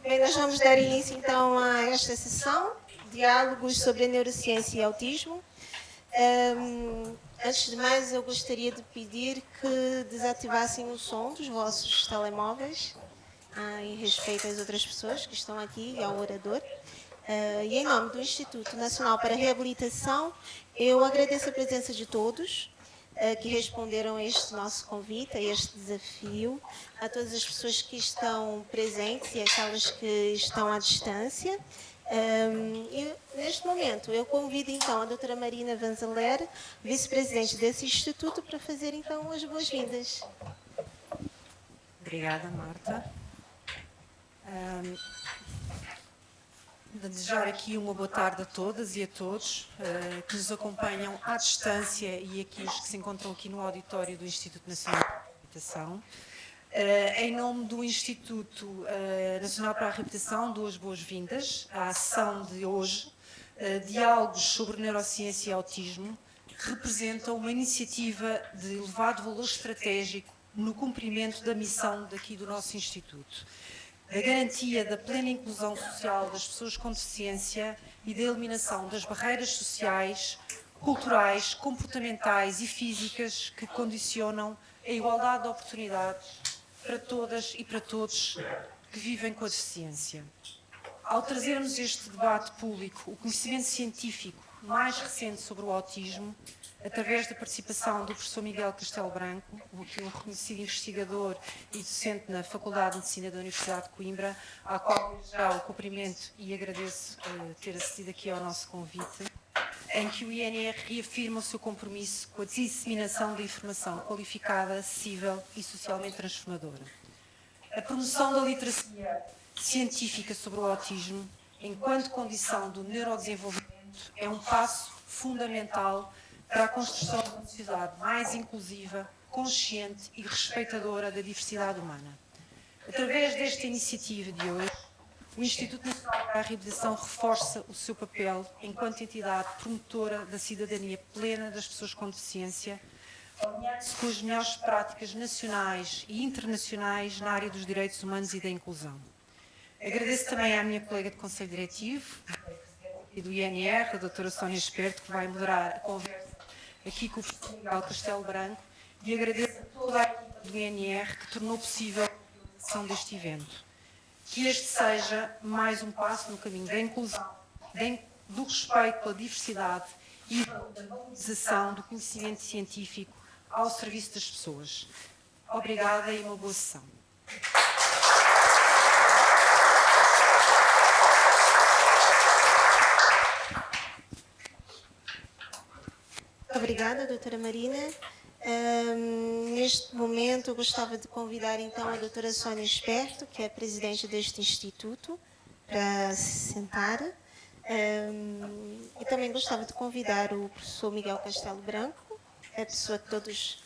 Bem, nós vamos dar início então a esta sessão, diálogos sobre a neurociência e autismo. Antes de mais, eu gostaria de pedir que desativassem o som dos vossos telemóveis, em respeito às outras pessoas que estão aqui e ao orador. E em nome do Instituto Nacional para a Reabilitação, eu agradeço a presença de todos que responderam a este nosso convite, a este desafio, a todas as pessoas que estão presentes e aquelas que estão à distância. E neste momento, eu convido então a doutora Marina Vanzeler, vice-presidente desse instituto, para fazer então as boas-vindas. Obrigada, Marta. Desejar aqui uma boa tarde a todas e a todos que nos acompanham à distância e aqui os que se encontram aqui no auditório do Instituto Nacional para a Reabilitação. Em nome do Instituto Nacional para a Reabilitação, dou as boas-vindas à ação de hoje, Diálogos sobre Neurociência e Autismo, que representa uma iniciativa de elevado valor estratégico no cumprimento da missão daqui do nosso Instituto. A garantia da plena inclusão social das pessoas com deficiência e da eliminação das barreiras sociais, culturais, comportamentais e físicas que condicionam a igualdade de oportunidades para todas e para todos que vivem com a deficiência. Ao trazermos este debate público, o conhecimento científico mais recente sobre o autismo, através da participação do professor Miguel Castelo Branco, um reconhecido investigador e docente na Faculdade de Medicina da Universidade de Coimbra, à qual já o cumprimento e agradeço ter acedido aqui ao nosso convite, em que o INR reafirma o seu compromisso com a disseminação de informação qualificada, acessível e socialmente transformadora. A promoção da literacia científica sobre o autismo, enquanto condição do neurodesenvolvimento, é um passo fundamental para a construção de uma sociedade mais inclusiva, consciente e respeitadora da diversidade humana. Através desta iniciativa de hoje, o Instituto Nacional para a Reabilitação reforça o seu papel enquanto entidade promotora da cidadania plena das pessoas com deficiência, alinhando-se com as melhores práticas nacionais e internacionais na área dos direitos humanos e da inclusão. Agradeço também à minha colega de Conselho Diretivo e do INR, a doutora Sónia Esperto, que vai moderar a conversa aqui com o professor Miguel Castelo Branco, e agradeço a toda a equipa do INR que tornou possível a realização deste evento. Que este seja mais um passo no caminho da inclusão, do respeito pela diversidade e da valorização do conhecimento científico ao serviço das pessoas. Obrigada e uma boa sessão. Obrigada, doutora Marina. Neste momento, eu gostava de convidar então a doutora Sónia Esperto, que é a presidente deste instituto, para se sentar. E também gostava de convidar o professor Miguel Castelo Branco, a pessoa que todos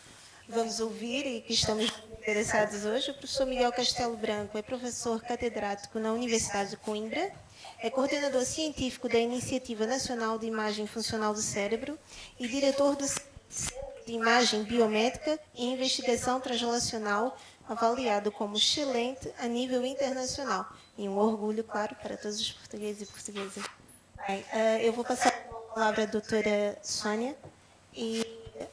vamos ouvir e que estamos interessados hoje. O professor Miguel Castelo Branco é professor catedrático na Universidade de Coimbra, é coordenador científico da Iniciativa Nacional de Imagem Funcional do Cérebro e diretor do Centro de Imagem Biomédica e Investigação Translacional, avaliado como excelente a nível internacional. E um orgulho, claro, para todos os portugueses e portuguesas. Bem, eu vou passar a palavra à doutora Sónia e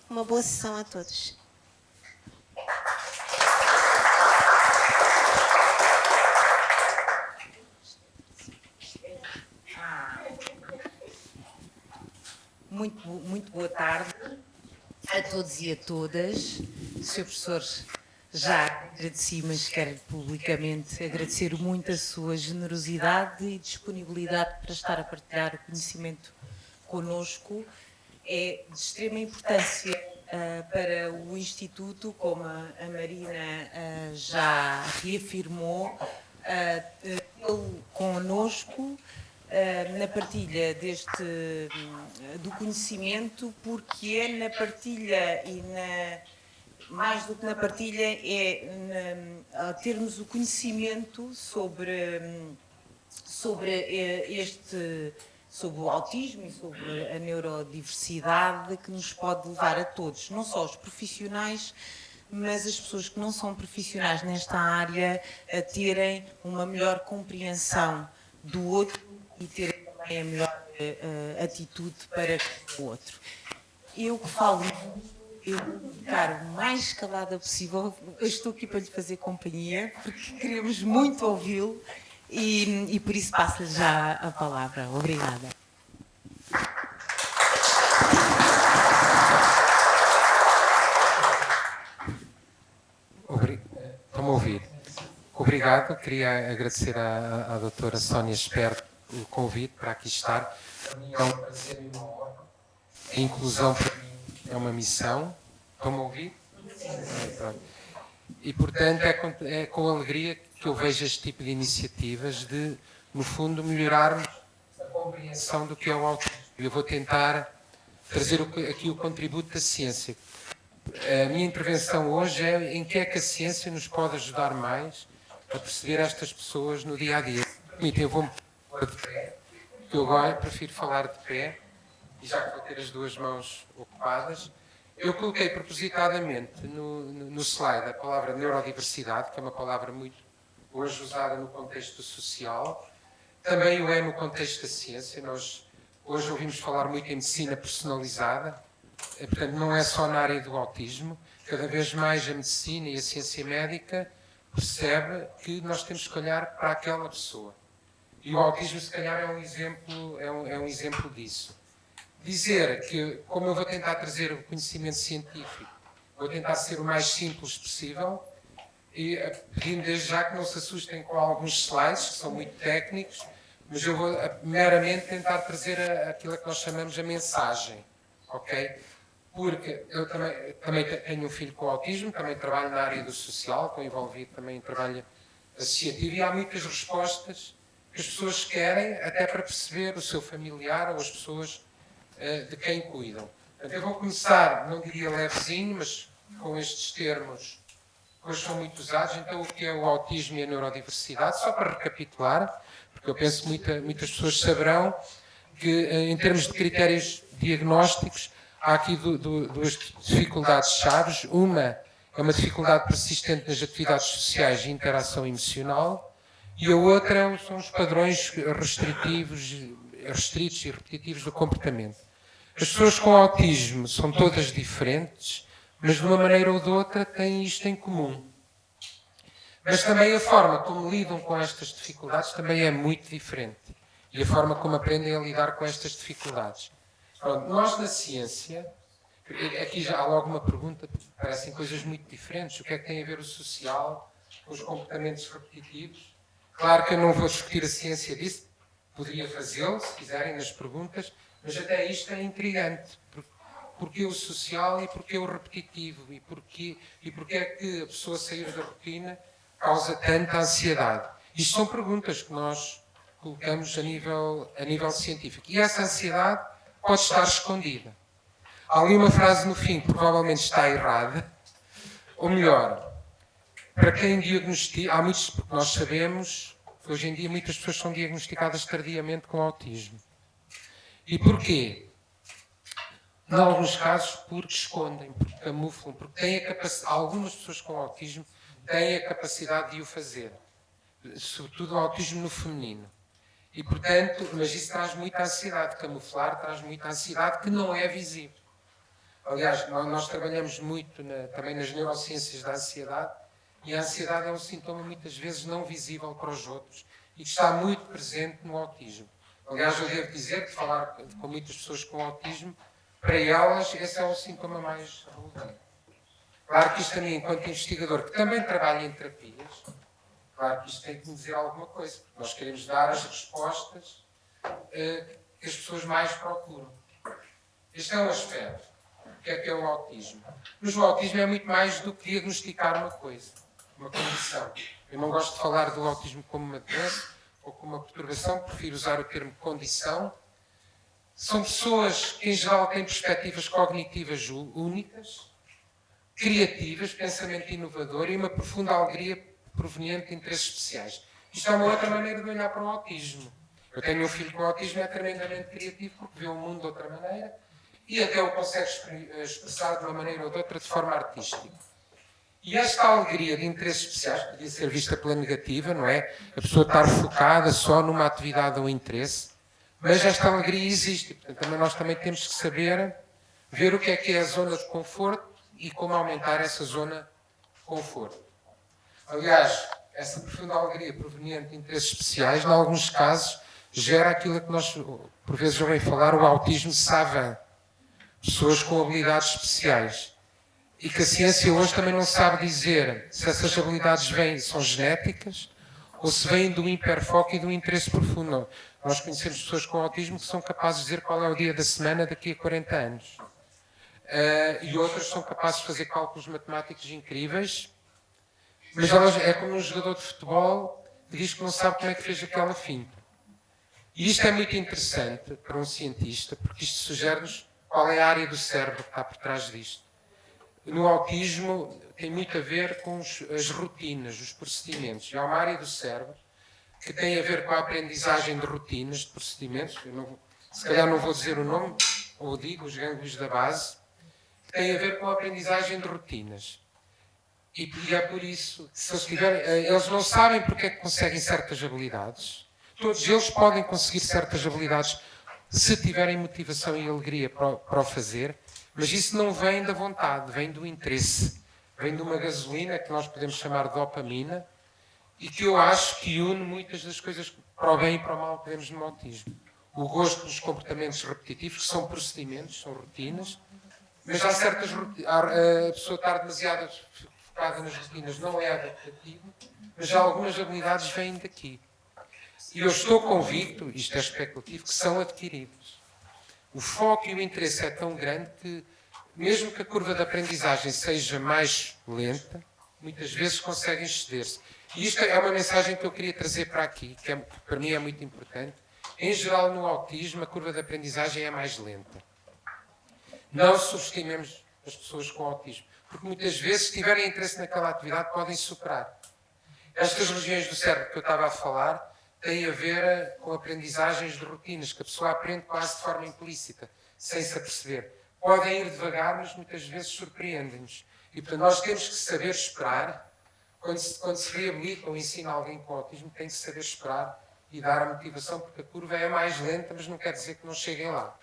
uma boa sessão a todos. Muito boa tarde a todos e a todas. Sr. Professor, já agradeci, mas quero publicamente agradecer muito a sua generosidade e disponibilidade para estar a partilhar o conhecimento connosco. É de extrema importância para o Instituto, como a Marina já reafirmou, tê-lo connosco na partilha do conhecimento, porque é na partilha e mais do que na partilha, termos o conhecimento sobre o autismo e sobre a neurodiversidade que nos pode levar a todos, não só os profissionais, mas as pessoas que não são profissionais nesta área a terem uma melhor compreensão do outro e terem também a melhor atitude para com o outro. Eu que falo, eu vou ficar o mais calada possível. Eu estou aqui para lhe fazer companhia, porque queremos muito ouvi-lo e por isso passo-lhe já a palavra. Obrigada. Estão-me a ouvir? Obrigado. Queria agradecer à doutora Sónia Esperto o convite para aqui estar. É um prazer e uma honra. A inclusão para mim é uma missão. Estão-me a ouvir? Sim. E, portanto, é com alegria que eu vejo este tipo de iniciativas de, no fundo, melhorarmos a compreensão do que é o autismo. Eu vou tentar trazer aqui o contributo da ciência. A minha intervenção hoje é em que é que a ciência nos pode ajudar mais a perceber estas pessoas no dia-a-dia. Permitem, eu vou-me pôr de pé, porque eu agora prefiro falar de pé, e já que vou ter as duas mãos ocupadas, eu coloquei propositadamente no slide a palavra neurodiversidade, que é uma palavra muito hoje usada no contexto social, também o é no contexto da ciência. Nós hoje ouvimos falar muito em medicina personalizada, portanto não é só na área do autismo, cada vez mais a medicina e a ciência médica percebe que nós temos que olhar para aquela pessoa. E o autismo, se calhar, é um exemplo disso. Dizer que, como eu vou tentar trazer o conhecimento científico, vou tentar ser o mais simples possível, e pedindo desde já que não se assustem com alguns slides, que são muito técnicos, mas eu vou meramente tentar trazer aquilo que nós chamamos a mensagem, ok? Porque eu também tenho um filho com autismo, também trabalho na área do social, estou envolvido também em trabalho associativo, e há muitas respostas que as pessoas querem, até para perceber o seu familiar ou as pessoas de quem cuidam. Portanto, eu vou começar, não diria levezinho, mas com estes termos que hoje são muito usados. Então, o que é o autismo e a neurodiversidade? Só para recapitular, porque eu penso que muitas pessoas saberão que, em termos de critérios diagnósticos, há aqui duas dificuldades chaves. Uma é uma dificuldade persistente nas atividades sociais e interação emocional, e a outra são os padrões restritos e repetitivos do comportamento. As pessoas com autismo são todas diferentes, mas de uma maneira ou de outra têm isto em comum. Mas também a forma como lidam com estas dificuldades também é muito diferente. E a forma como aprendem a lidar com estas dificuldades. Pronto, nós na ciência, aqui já há logo uma pergunta, parecem coisas muito diferentes. O que é que tem a ver o social com os comportamentos repetitivos? Claro que eu não vou discutir a ciência disso, poderia fazê-lo, se quiserem, nas perguntas, mas até isto é intrigante. Porquê o social e porquê o repetitivo? E porquê é que a pessoa sair da rotina causa tanta ansiedade? Isto são perguntas que nós colocamos a nível científico. E essa ansiedade pode estar escondida. Há ali uma frase no fim que provavelmente está errada, ou melhor, para quem diagnostica, há muitos, porque nós sabemos que hoje em dia muitas pessoas são diagnosticadas tardiamente com autismo. E porquê? Em alguns casos porque escondem, porque camuflam, porque têm a capacidade, algumas pessoas com autismo têm a capacidade de o fazer, sobretudo o autismo no feminino. E, portanto, mas isso traz muita ansiedade, camuflar traz muita ansiedade que não é visível. Aliás, nós trabalhamos muito também nas neurociências da ansiedade, e a ansiedade é um sintoma muitas vezes não visível para os outros e que está muito presente no autismo. Aliás, eu devo dizer que falar com muitas pessoas com autismo, para elas esse é o sintoma mais relevante. Claro que isto também, enquanto investigador, que também trabalha em terapias, claro que isto tem que me dizer alguma coisa, porque nós queremos dar as respostas que as pessoas mais procuram. Este é um aspecto. O que é o autismo? Mas o autismo é muito mais do que diagnosticar uma coisa, uma condição. Eu não gosto de falar do autismo como uma doença ou como uma perturbação, prefiro usar o termo condição. São pessoas que, em geral, têm perspectivas cognitivas únicas, criativas, pensamento inovador e uma profunda alegria proveniente de interesses especiais. Isto é uma outra maneira de olhar para o autismo. Eu tenho um filho com autismo, é tremendamente criativo porque vê o mundo de outra maneira e até o consegue expressar de uma maneira ou de outra de forma artística. E esta alegria de interesses especiais podia ser vista pela negativa, não é? A pessoa estar focada só numa atividade ou interesse, mas esta alegria existe. Portanto, também nós também temos que saber ver o que é a zona de conforto e como aumentar essa zona de conforto. Aliás, essa profunda alegria proveniente de interesses especiais, em alguns casos, gera aquilo que nós, por vezes, ouvimos falar, o autismo savant. Pessoas com habilidades especiais. E que a ciência hoje também não sabe dizer se essas habilidades são genéticas ou se vêm do hiperfoco e do interesse profundo. Nós conhecemos pessoas com autismo que são capazes de dizer qual é o dia da semana daqui a 40 anos. E outras são capazes de fazer cálculos matemáticos incríveis, mas elas, é como um jogador de futebol que diz que não sabe como é que fez aquela finta. E isto é muito interessante para um cientista, porque isto sugere-nos qual é a área do cérebro que está por trás disto. No autismo tem muito a ver com as rotinas, os procedimentos. E há uma área do cérebro que tem a ver com a aprendizagem de rotinas, de procedimentos. Se calhar não vou dizer o nome, ou digo os gânglios da base, que tem a ver com a aprendizagem de rotinas. E é por isso, se eles não sabem porque é que conseguem certas habilidades. Todos eles podem conseguir certas habilidades se tiverem motivação e alegria para o fazer, mas isso não vem da vontade, vem do interesse. Vem de uma gasolina que nós podemos chamar de dopamina e que eu acho que une muitas das coisas para o bem e para o mal que vemos no autismo. O gosto dos comportamentos repetitivos, que são procedimentos, são rotinas, mas há certas a pessoa estar demasiado focada nas rotinas não é adaptativo, mas já algumas habilidades vêm daqui. E eu estou convicto, isto é especulativo, que são adquiridos. O foco e o interesse é tão grande que, mesmo que a curva de aprendizagem seja mais lenta, muitas vezes conseguem exceder-se. E isto é uma mensagem que eu queria trazer para aqui, que para mim é muito importante. Em geral, no autismo, a curva de aprendizagem é mais lenta. Não subestimemos as pessoas com autismo, porque muitas vezes, se tiverem interesse naquela atividade, podem superar. Estas regiões do cérebro que eu estava a falar têm a ver com aprendizagens de rotinas, que a pessoa aprende quase de forma implícita, sem se aperceber. Podem ir devagar, mas muitas vezes surpreendem-nos. E, portanto, nós temos que saber esperar. Quando se reabilita ou ensina alguém com autismo, tem que saber esperar e dar a motivação, porque a curva é mais lenta, mas não quer dizer que não cheguem lá.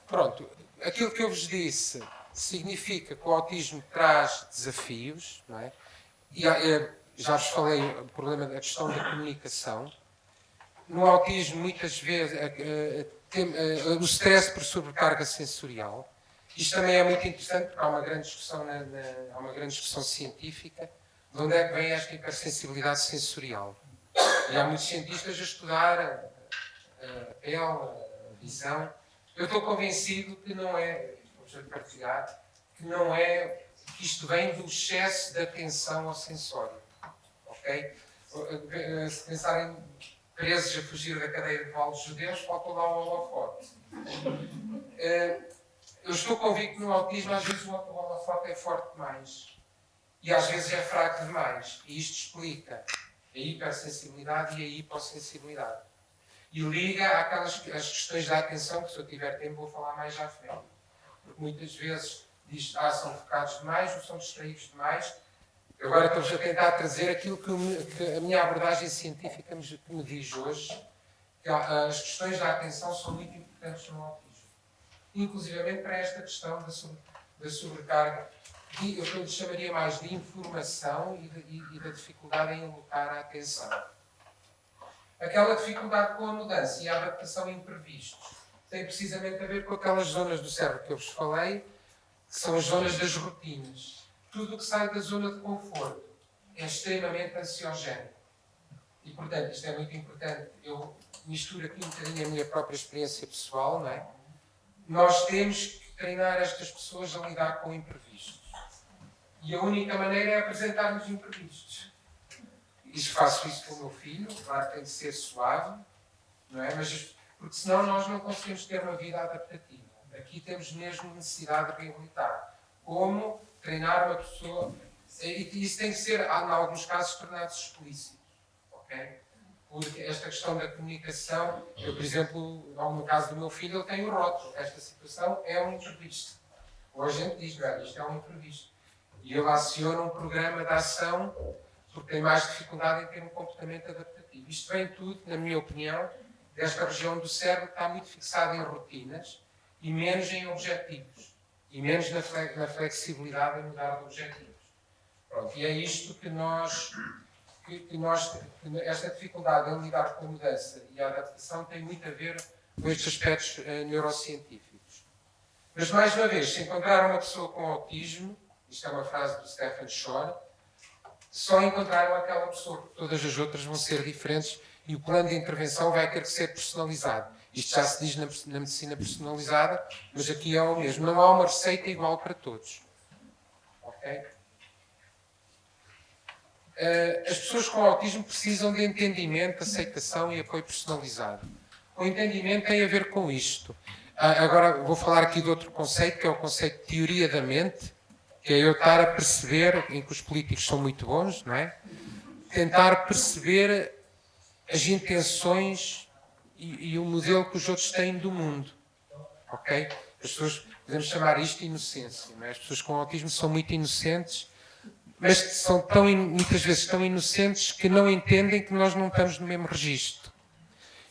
Pronto, aquilo que eu vos disse significa que o autismo traz desafios, não é? E já vos falei o problema da questão da comunicação. No autismo, muitas vezes, o stress por sobrecarga sensorial. Isto também é muito interessante, porque há uma grande discussão científica de onde é que vem esta hipersensibilidade sensorial. E há muitos cientistas a estudar a pele, a visão. Eu estou convencido que não é, vou partilhar, que isto vem do excesso de atenção ao sensório. Okay? Se pensarem presos a fugir da cadeia de valores judeus, falta lá o holofote. Eu estou convicto que no autismo, às vezes, o holofote é forte demais. E às vezes é fraco demais. E isto explica a hipersensibilidade e a hipossensibilidade. E liga às questões da atenção, que se eu tiver tempo vou falar mais à frente. Porque muitas vezes diz, são focados demais ou são distraídos demais. Agora estou-vos a tentar trazer aquilo que a minha abordagem científica me diz hoje, que as questões da atenção são muito importantes no autismo. Inclusivamente para esta questão da sobrecarga, eu lhe chamaria mais de informação e da dificuldade em alocar a atenção. Aquela dificuldade com a mudança e a adaptação a imprevistos tem precisamente a ver com aquelas zonas do cérebro que eu vos falei, que são as zonas das rotinas. Tudo o que sai da zona de conforto é extremamente ansiogénico. E, portanto, isto é muito importante. Eu misturo aqui um bocadinho a minha própria experiência pessoal, não é? Nós temos que treinar estas pessoas a lidar com imprevistos. E a única maneira é apresentar-nos imprevistos. E faço isso com o meu filho, claro que tem de ser suave, não é? Mas, porque senão nós não conseguimos ter uma vida adaptativa. Aqui temos mesmo necessidade de reabilitar. Como treinar uma pessoa, e isso tem que ser, em alguns casos, tornado explícito. Okay? Porque esta questão da comunicação, eu, por exemplo, no caso do meu filho, ele tem o rótulo. Esta situação é um imprevisto. Ou a gente diz, não, isto é um imprevisto. E ele aciona um programa de ação porque tem mais dificuldade em ter um comportamento adaptativo. Isto vem tudo, na minha opinião, desta região do cérebro que está muito fixada em rotinas e menos em objetivos. E menos na flexibilidade em mudar de objetivos. Pronto, e é isto que esta dificuldade em lidar com a mudança e a adaptação tem muito a ver com estes aspectos neurocientíficos. Mas, mais uma vez, se encontrar uma pessoa com autismo, isto é uma frase do Stephen Shore, só encontraram aquela pessoa, porque todas as outras vão ser diferentes e o plano de intervenção vai ter que ser personalizado. Isto já se diz na medicina personalizada, mas aqui é o mesmo. Não há uma receita igual para todos. Ok? As pessoas com autismo precisam de entendimento, aceitação e apoio personalizado. O entendimento tem a ver com isto. Agora vou falar aqui de outro conceito, que é o conceito de teoria da mente, que é eu estar a perceber, em que os políticos são muito bons, não é? Tentar perceber as intenções e o modelo que os outros têm do mundo. Ok? As pessoas, podemos chamar isto de inocência. Não é? As pessoas com autismo são muito inocentes, mas são muitas vezes tão inocentes que não entendem que nós não estamos no mesmo registro.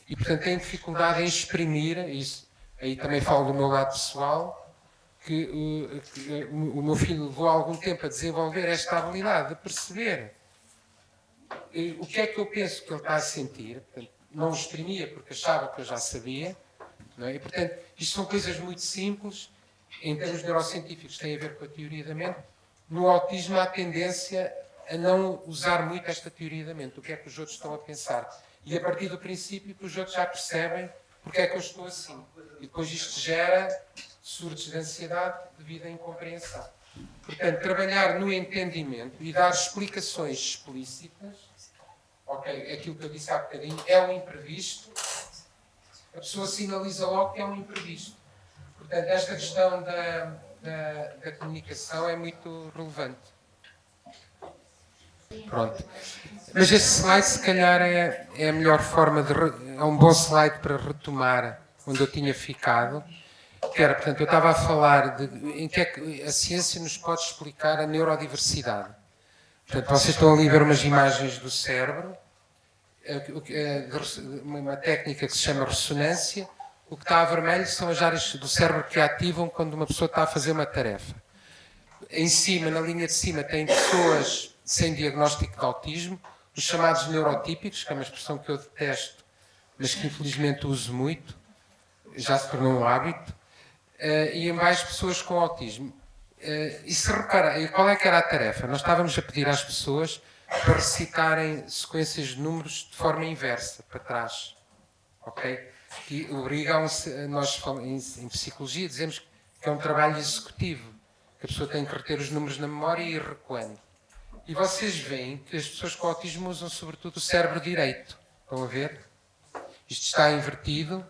E, portanto, têm dificuldade em exprimir isso. Aí também falo do meu lado pessoal, que o meu filho levou algum tempo a desenvolver esta habilidade de perceber o que é que eu penso que ele está a sentir. Portanto, não o exprimia porque achava que eu já sabia. Não é? E, portanto, isto são coisas muito simples, em termos neurocientíficos, têm a ver com a teoria da mente. No autismo há a tendência a não usar muito esta teoria da mente, o que é que os outros estão a pensar. E a partir do princípio que os outros já percebem porque é que eu estou assim. E depois isto gera surtos de ansiedade devido à incompreensão. Portanto, trabalhar no entendimento e dar explicações explícitas, ok, aquilo que eu disse há bocadinho, é um imprevisto, a pessoa sinaliza logo que é um imprevisto. Portanto, esta questão da comunicação é muito relevante. Pronto. Mas este slide, se calhar, é a melhor forma é um bom slide para retomar onde eu tinha ficado. Que era, portanto, eu estava a falar de em que é que a ciência nos pode explicar a neurodiversidade. Portanto, vocês estão ali a ver umas imagens do cérebro, uma técnica que se chama ressonância. O que está a vermelho são as áreas do cérebro que ativam quando uma pessoa está a fazer uma tarefa. Em cima, na linha de cima, tem pessoas sem diagnóstico de autismo, os chamados neurotípicos, que é uma expressão que eu detesto, mas que infelizmente uso muito, já se tornou um hábito, e em mais pessoas com autismo. E se repara, qual é que era a tarefa? Nós estávamos a pedir às pessoas para recitarem sequências de números de forma inversa, para trás. Ok? Que obrigam-se, nós em psicologia dizemos que é um trabalho executivo, que a pessoa tem que reter os números na memória e ir recuando. E vocês veem que as pessoas com autismo usam sobretudo o cérebro direito. Estão a ver? Isto está invertido.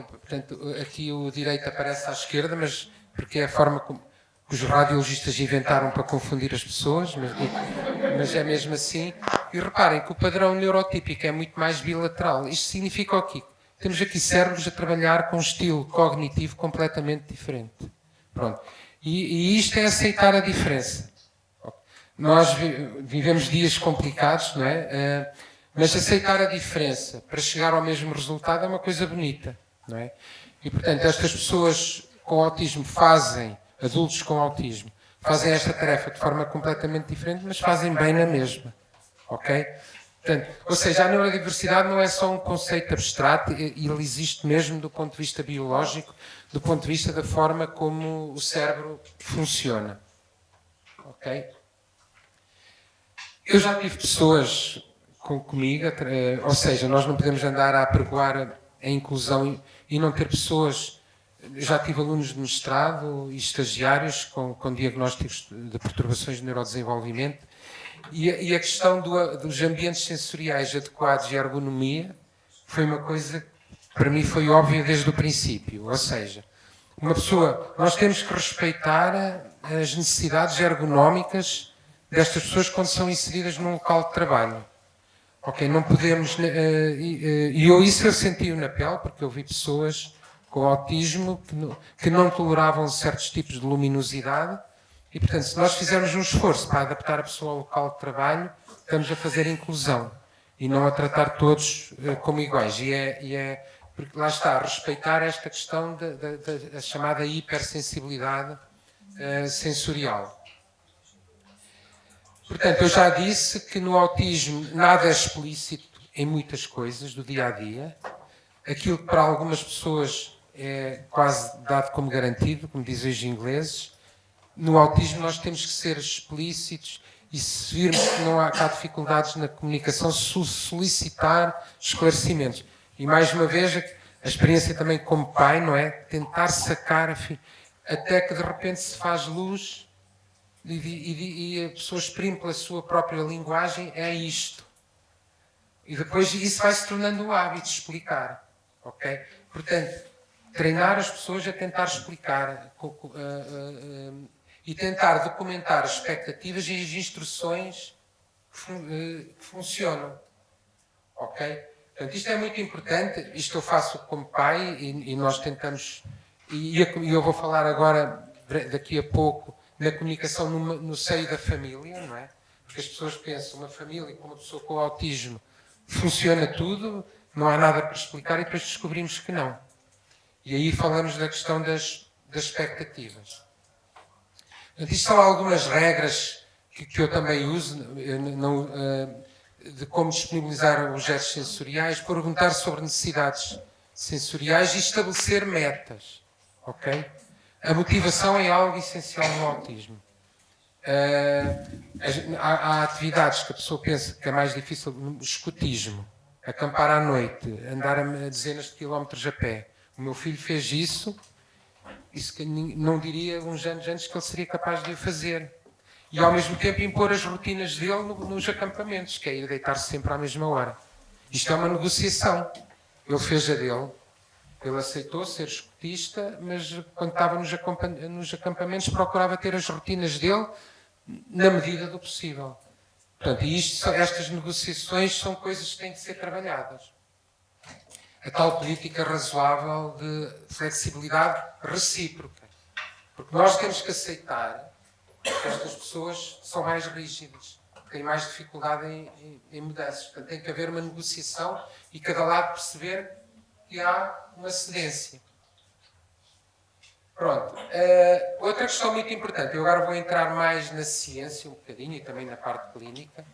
Portanto, aqui o direito aparece à esquerda, mas porque é a forma como que os radiologistas inventaram para confundir as pessoas, mas é mesmo assim. E reparem que o padrão neurotípico é muito mais bilateral. Isto significa o quê? Temos aqui cérebros a trabalhar com um estilo cognitivo completamente diferente. Pronto. E isto é aceitar a diferença. Nós vivemos dias complicados, não é? Mas aceitar a diferença para chegar ao mesmo resultado é uma coisa bonita, não é? E, portanto, estas pessoas com autismo adultos com autismo, fazem esta tarefa de forma completamente diferente, mas fazem bem na mesma. Ok? Portanto, ou seja, a neurodiversidade não é só um conceito abstrato, ele existe mesmo do ponto de vista biológico, do ponto de vista da forma como o cérebro funciona. Ok? Eu já tive pessoas comigo, ou seja, nós não podemos andar a apregoar a inclusão e não ter pessoas. Já tive alunos de mestrado e estagiários com diagnósticos de perturbações de neurodesenvolvimento e a questão dos ambientes sensoriais adequados e ergonomia foi uma coisa que para mim foi óbvia desde o princípio. Ou seja, nós temos que respeitar as necessidades ergonómicas destas pessoas quando são inseridas num local de trabalho. Ok, não podemos... isso eu senti na pele, porque eu vi pessoas com autismo que não toleravam certos tipos de luminosidade e, portanto, se nós fizermos um esforço para adaptar a pessoa ao local de trabalho, estamos a fazer inclusão e não a tratar todos como iguais. Porque lá está, a respeitar esta questão da chamada hipersensibilidade sensorial. Portanto, eu já disse que no autismo nada é explícito em muitas coisas do dia a dia. Aquilo que para algumas pessoas é quase dado como garantido, como dizem os ingleses, no autismo nós temos que ser explícitos e se virmos que não há cá dificuldades na comunicação, solicitar esclarecimentos. E mais uma vez, a experiência também como pai, não é? Tentar sacar, até que de repente se faz luz e a pessoa exprime pela sua própria linguagem, é isto. E depois isso vai se tornando o hábito de explicar. Ok? Portanto, treinar as pessoas a tentar explicar e tentar documentar as expectativas e as instruções que funcionam. Ok? Portanto, isto é muito importante. Isto eu faço como pai e nós tentamos... E eu vou falar agora, daqui a pouco, na comunicação no seio da família, não é? Porque as pessoas pensam, uma família com uma pessoa com autismo funciona tudo, não há nada para explicar e depois descobrimos que não. E aí falamos da questão das expectativas. Portanto, isto são algumas regras que eu também uso de como disponibilizar objetos sensoriais, perguntar sobre necessidades sensoriais e estabelecer metas. Ok? A motivação é algo essencial no autismo. Há atividades que a pessoa pensa que é mais difícil, o escotismo, acampar à noite, andar a dezenas de quilómetros a pé. O meu filho fez isso que não diria uns anos antes que ele seria capaz de o fazer. E ao mesmo tempo impor as rotinas dele nos acampamentos, que é ir deitar-se sempre à mesma hora. Isto é uma negociação. Ele fez a dele. Ele aceitou ser escotista, mas quando estava nos acampamentos procurava ter as rotinas dele na medida do possível. Portanto, estas negociações são coisas que têm de ser trabalhadas. A tal política razoável de flexibilidade recíproca. Porque nós temos que aceitar que estas pessoas são mais rígidas, têm mais dificuldade em mudanças. Portanto, tem que haver uma negociação e cada lado perceber que há uma cedência. Pronto. Outra questão muito importante, eu agora vou entrar mais na ciência um bocadinho e também na parte clínica,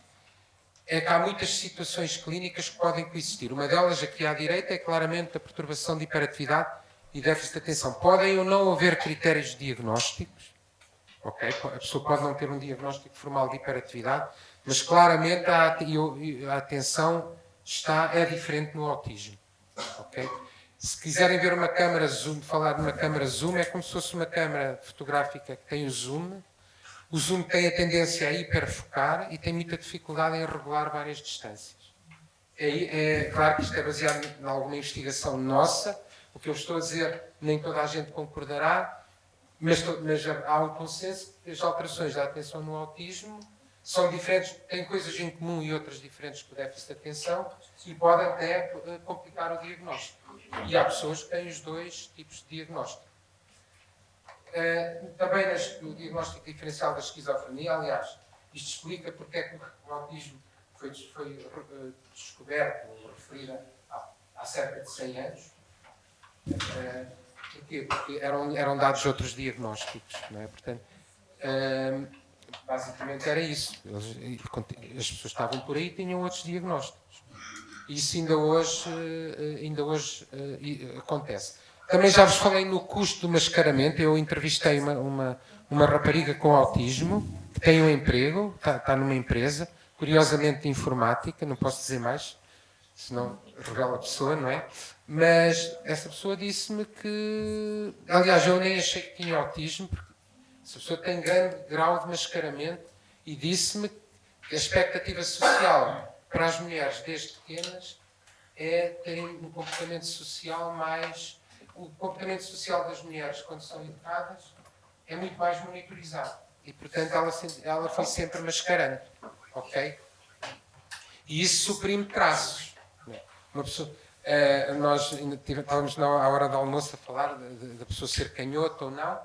é que há muitas situações clínicas que podem coexistir. Uma delas, aqui à direita, é claramente a perturbação de hiperatividade e déficit de atenção. Podem ou não haver critérios diagnósticos, ok? A pessoa pode não ter um diagnóstico formal de hiperatividade, mas claramente a atenção é diferente no autismo. Okay? Se quiserem ver uma câmara zoom, falar de uma câmara zoom, é como se fosse uma câmara fotográfica que tem o zoom. O zoom tem a tendência a hiperfocar e tem muita dificuldade em regular várias distâncias. É claro que isto é baseado em alguma investigação nossa. O que eu estou a dizer, nem toda a gente concordará, mas há um consenso que as alterações da atenção no autismo são diferentes, têm coisas em comum e outras diferentes com o déficit de atenção e podem até complicar o diagnóstico. E há pessoas que têm os dois tipos de diagnóstico. Também o diagnóstico diferencial da esquizofrenia, aliás, isto explica porque é que o autismo foi descoberto ou referido há cerca de 100 anos. Porquê? Porque eram dados outros diagnósticos, não é? Portanto, basicamente era isso. As pessoas estavam por aí e tinham outros diagnósticos. E isso ainda hoje acontece. Também já vos falei no custo do mascaramento. Eu entrevistei uma rapariga com autismo, que tem um emprego, está numa empresa, curiosamente de informática, não posso dizer mais, senão revela a pessoa, não é? Mas essa pessoa disse-me que... Aliás, eu nem achei que tinha autismo, porque essa pessoa tem grande grau de mascaramento e disse-me que a expectativa social para as mulheres desde pequenas é terem um comportamento social mais... O comportamento social das mulheres, quando são educadas, é muito mais monitorizado. E, portanto, ela foi sempre mascarando. Ok? E isso suprime traços. Uma pessoa, Nós estávamos à hora do almoço a falar da pessoa ser canhota ou não.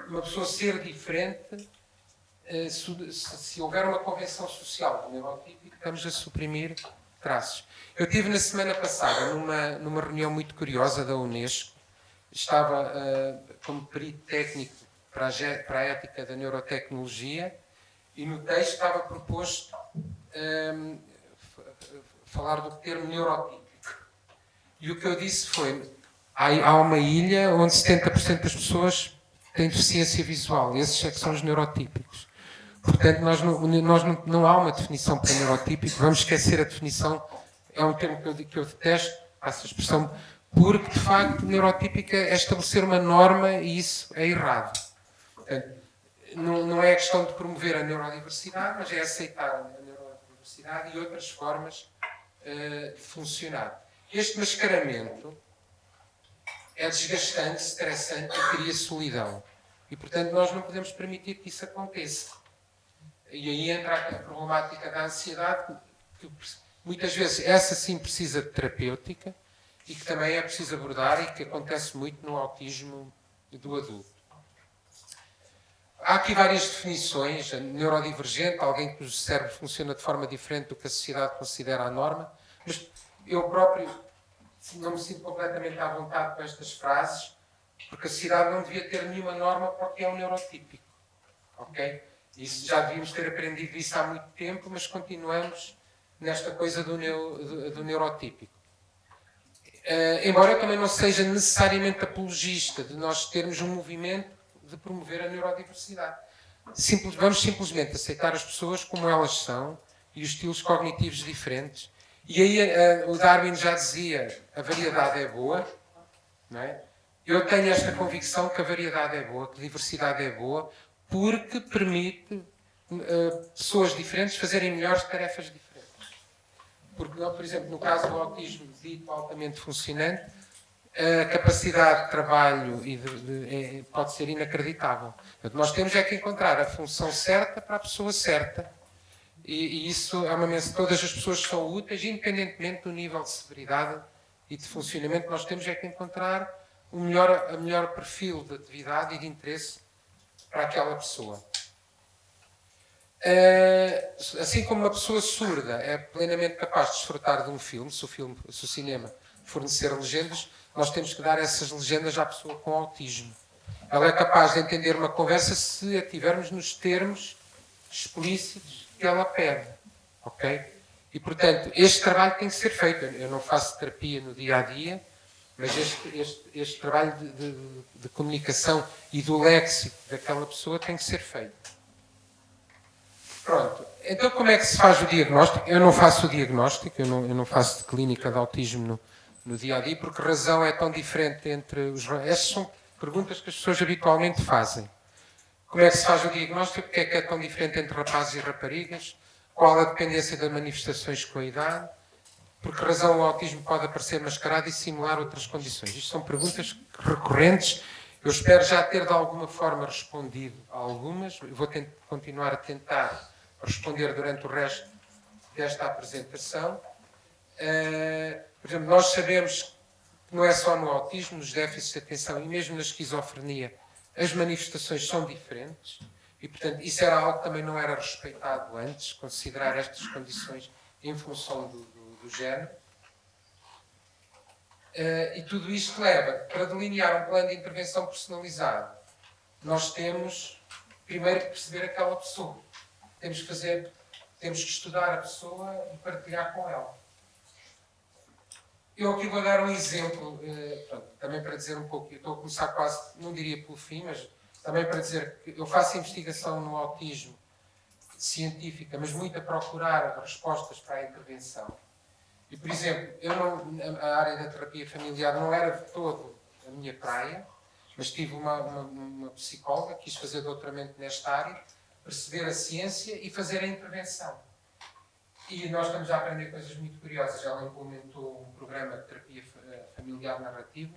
Uma pessoa ser diferente, se houver uma convenção social do neurotípico, estamos a suprimir traços. Eu estive na semana passada numa reunião muito curiosa da Unesco. Estava como perito técnico para a ética da neurotecnologia e no texto estava proposto falar do termo neurotípico. E o que eu disse foi, há uma ilha onde 70% das pessoas têm deficiência visual, e esses é que são os neurotípicos. Portanto, não há uma definição para neurotípico, vamos esquecer a definição, é um termo que eu detesto, passo a expressão, porque, de facto, neurotípica é estabelecer uma norma e isso é errado. Portanto, não é a questão de promover a neurodiversidade, mas é aceitar a neurodiversidade e outras formas de funcionar. Este mascaramento é desgastante, estressante e cria solidão. E, portanto, nós não podemos permitir que isso aconteça. E aí entra a problemática da ansiedade, que muitas vezes essa sim precisa de terapêutica e que também é preciso abordar e que acontece muito no autismo do adulto. Há aqui várias definições. Neurodivergente, alguém cujo cérebro funciona de forma diferente do que a sociedade considera a norma, mas eu próprio não me sinto completamente à vontade com estas frases, porque a sociedade não devia ter nenhuma norma porque é um neurotípico. Ok? Isso, já devíamos ter aprendido isso há muito tempo, mas continuamos nesta coisa do neurotípico. Embora eu também não seja necessariamente apologista de nós termos um movimento de promover a neurodiversidade. Vamos simplesmente aceitar as pessoas como elas são e os estilos cognitivos diferentes. E aí o Darwin já dizia, a variedade é boa, não é? Eu tenho esta convicção que a variedade é boa, que a diversidade é boa, porque permite pessoas diferentes fazerem melhores tarefas diferentes. Porque, por exemplo, no caso do autismo dito altamente funcionante, a capacidade de trabalho pode ser inacreditável. Portanto, nós temos é que encontrar a função certa para a pessoa certa. E isso é uma mensagem. Todas as pessoas são úteis, independentemente do nível de severidade e de funcionamento. Nós temos é que encontrar o melhor perfil de atividade e de interesse para aquela pessoa. Assim como uma pessoa surda é plenamente capaz de desfrutar de um filme, se o cinema fornecer legendas, nós temos que dar essas legendas à pessoa com autismo. Ela é capaz de entender uma conversa se a tivermos nos termos explícitos que ela pede. Ok? E, portanto, este trabalho tem que ser feito. Eu não faço terapia no dia-a-dia, mas este trabalho de comunicação e do léxico daquela pessoa tem que ser feito. Pronto. Então, como é que se faz o diagnóstico? Eu não faço o diagnóstico, eu não faço clínica de autismo no dia-a-dia, porque a razão é tão diferente entre os... Estas são perguntas que as pessoas habitualmente fazem. Como é que se faz o diagnóstico? Porque é tão diferente entre rapazes e raparigas? Qual a dependência das manifestações com a idade? Por que razão o autismo pode aparecer mascarado e simular outras condições? Isto são perguntas recorrentes. Eu espero já ter de alguma forma respondido a algumas. Eu vou continuar a tentar responder durante o resto desta apresentação. Por exemplo, nós sabemos que não é só no autismo, nos déficits de atenção e mesmo na esquizofrenia, as manifestações são diferentes e, portanto, isso era algo que também não era respeitado antes, considerar estas condições em função do género. E tudo isto leva, para delinear um plano de intervenção personalizado, nós temos primeiro que perceber aquela pessoa. Temos que estudar a pessoa e partilhar com ela. Eu aqui vou dar um exemplo, também para dizer um pouco, eu estou a começar quase, não diria pelo fim, mas também para dizer que eu faço investigação no autismo científica, mas muito a procurar respostas para a intervenção. E, por exemplo, a área da terapia familiar não era de todo a minha praia, mas tive uma psicóloga que quis fazer doutoramento nesta área, perceber a ciência e fazer a intervenção. E nós estamos a aprender coisas muito curiosas. Ela implementou um programa de terapia familiar narrativo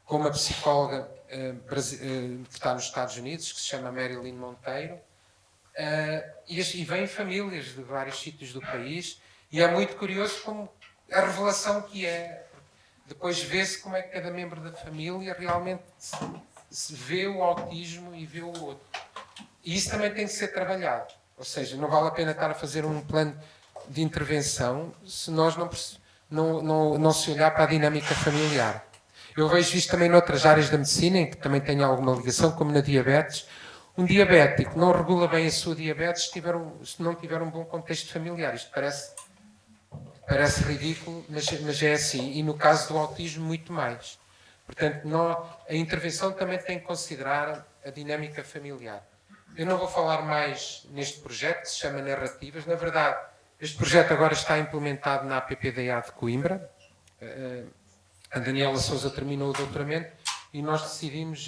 com uma psicóloga que está nos Estados Unidos, que se chama Marilyn Monteiro, e vêm famílias de vários sítios do país, e é muito curioso como a revelação que é. Depois vê-se como é que cada membro da família realmente se vê o autismo e vê o outro. E isso também tem que ser trabalhado. Ou seja, não vale a pena estar a fazer um plano de intervenção se nós não se olhar para a dinâmica familiar. Eu vejo isto também noutras áreas da medicina, em que também tenho alguma ligação, como na diabetes. Um diabético não regula bem a sua diabetes se não tiver um bom contexto familiar. Isto parece ridículo, mas é assim. E no caso do autismo, muito mais. Portanto, a intervenção também tem que considerar a dinâmica familiar. Eu não vou falar mais neste projeto, que se chama Narrativas. Na verdade, este projeto agora está implementado na APPDA de Coimbra. A Daniela Sousa terminou o doutoramento e nós decidimos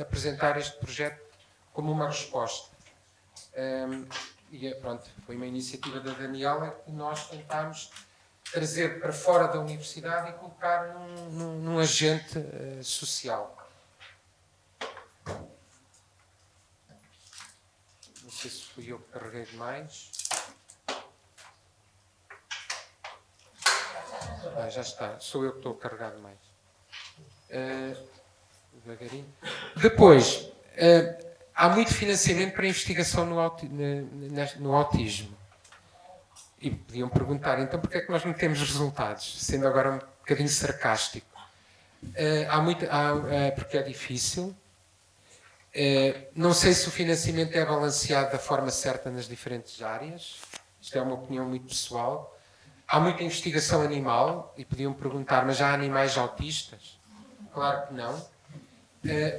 apresentar este projeto como uma resposta. E pronto, foi uma iniciativa da Daniela que nós tentámos trazer para fora da universidade e colocar num agente social. Não sei se fui eu que carreguei demais. Já está, sou eu que estou a carregar demais. Devagarinho. Depois, há muito financiamento para investigação no autismo. E podiam perguntar, então porquê é que nós não temos resultados? Sendo agora um bocadinho sarcástico. Porque é difícil. Não sei se o financiamento é balanceado da forma certa nas diferentes áreas. Isto é uma opinião muito pessoal. Há muita investigação animal, e podiam perguntar, mas há animais autistas? Claro que não.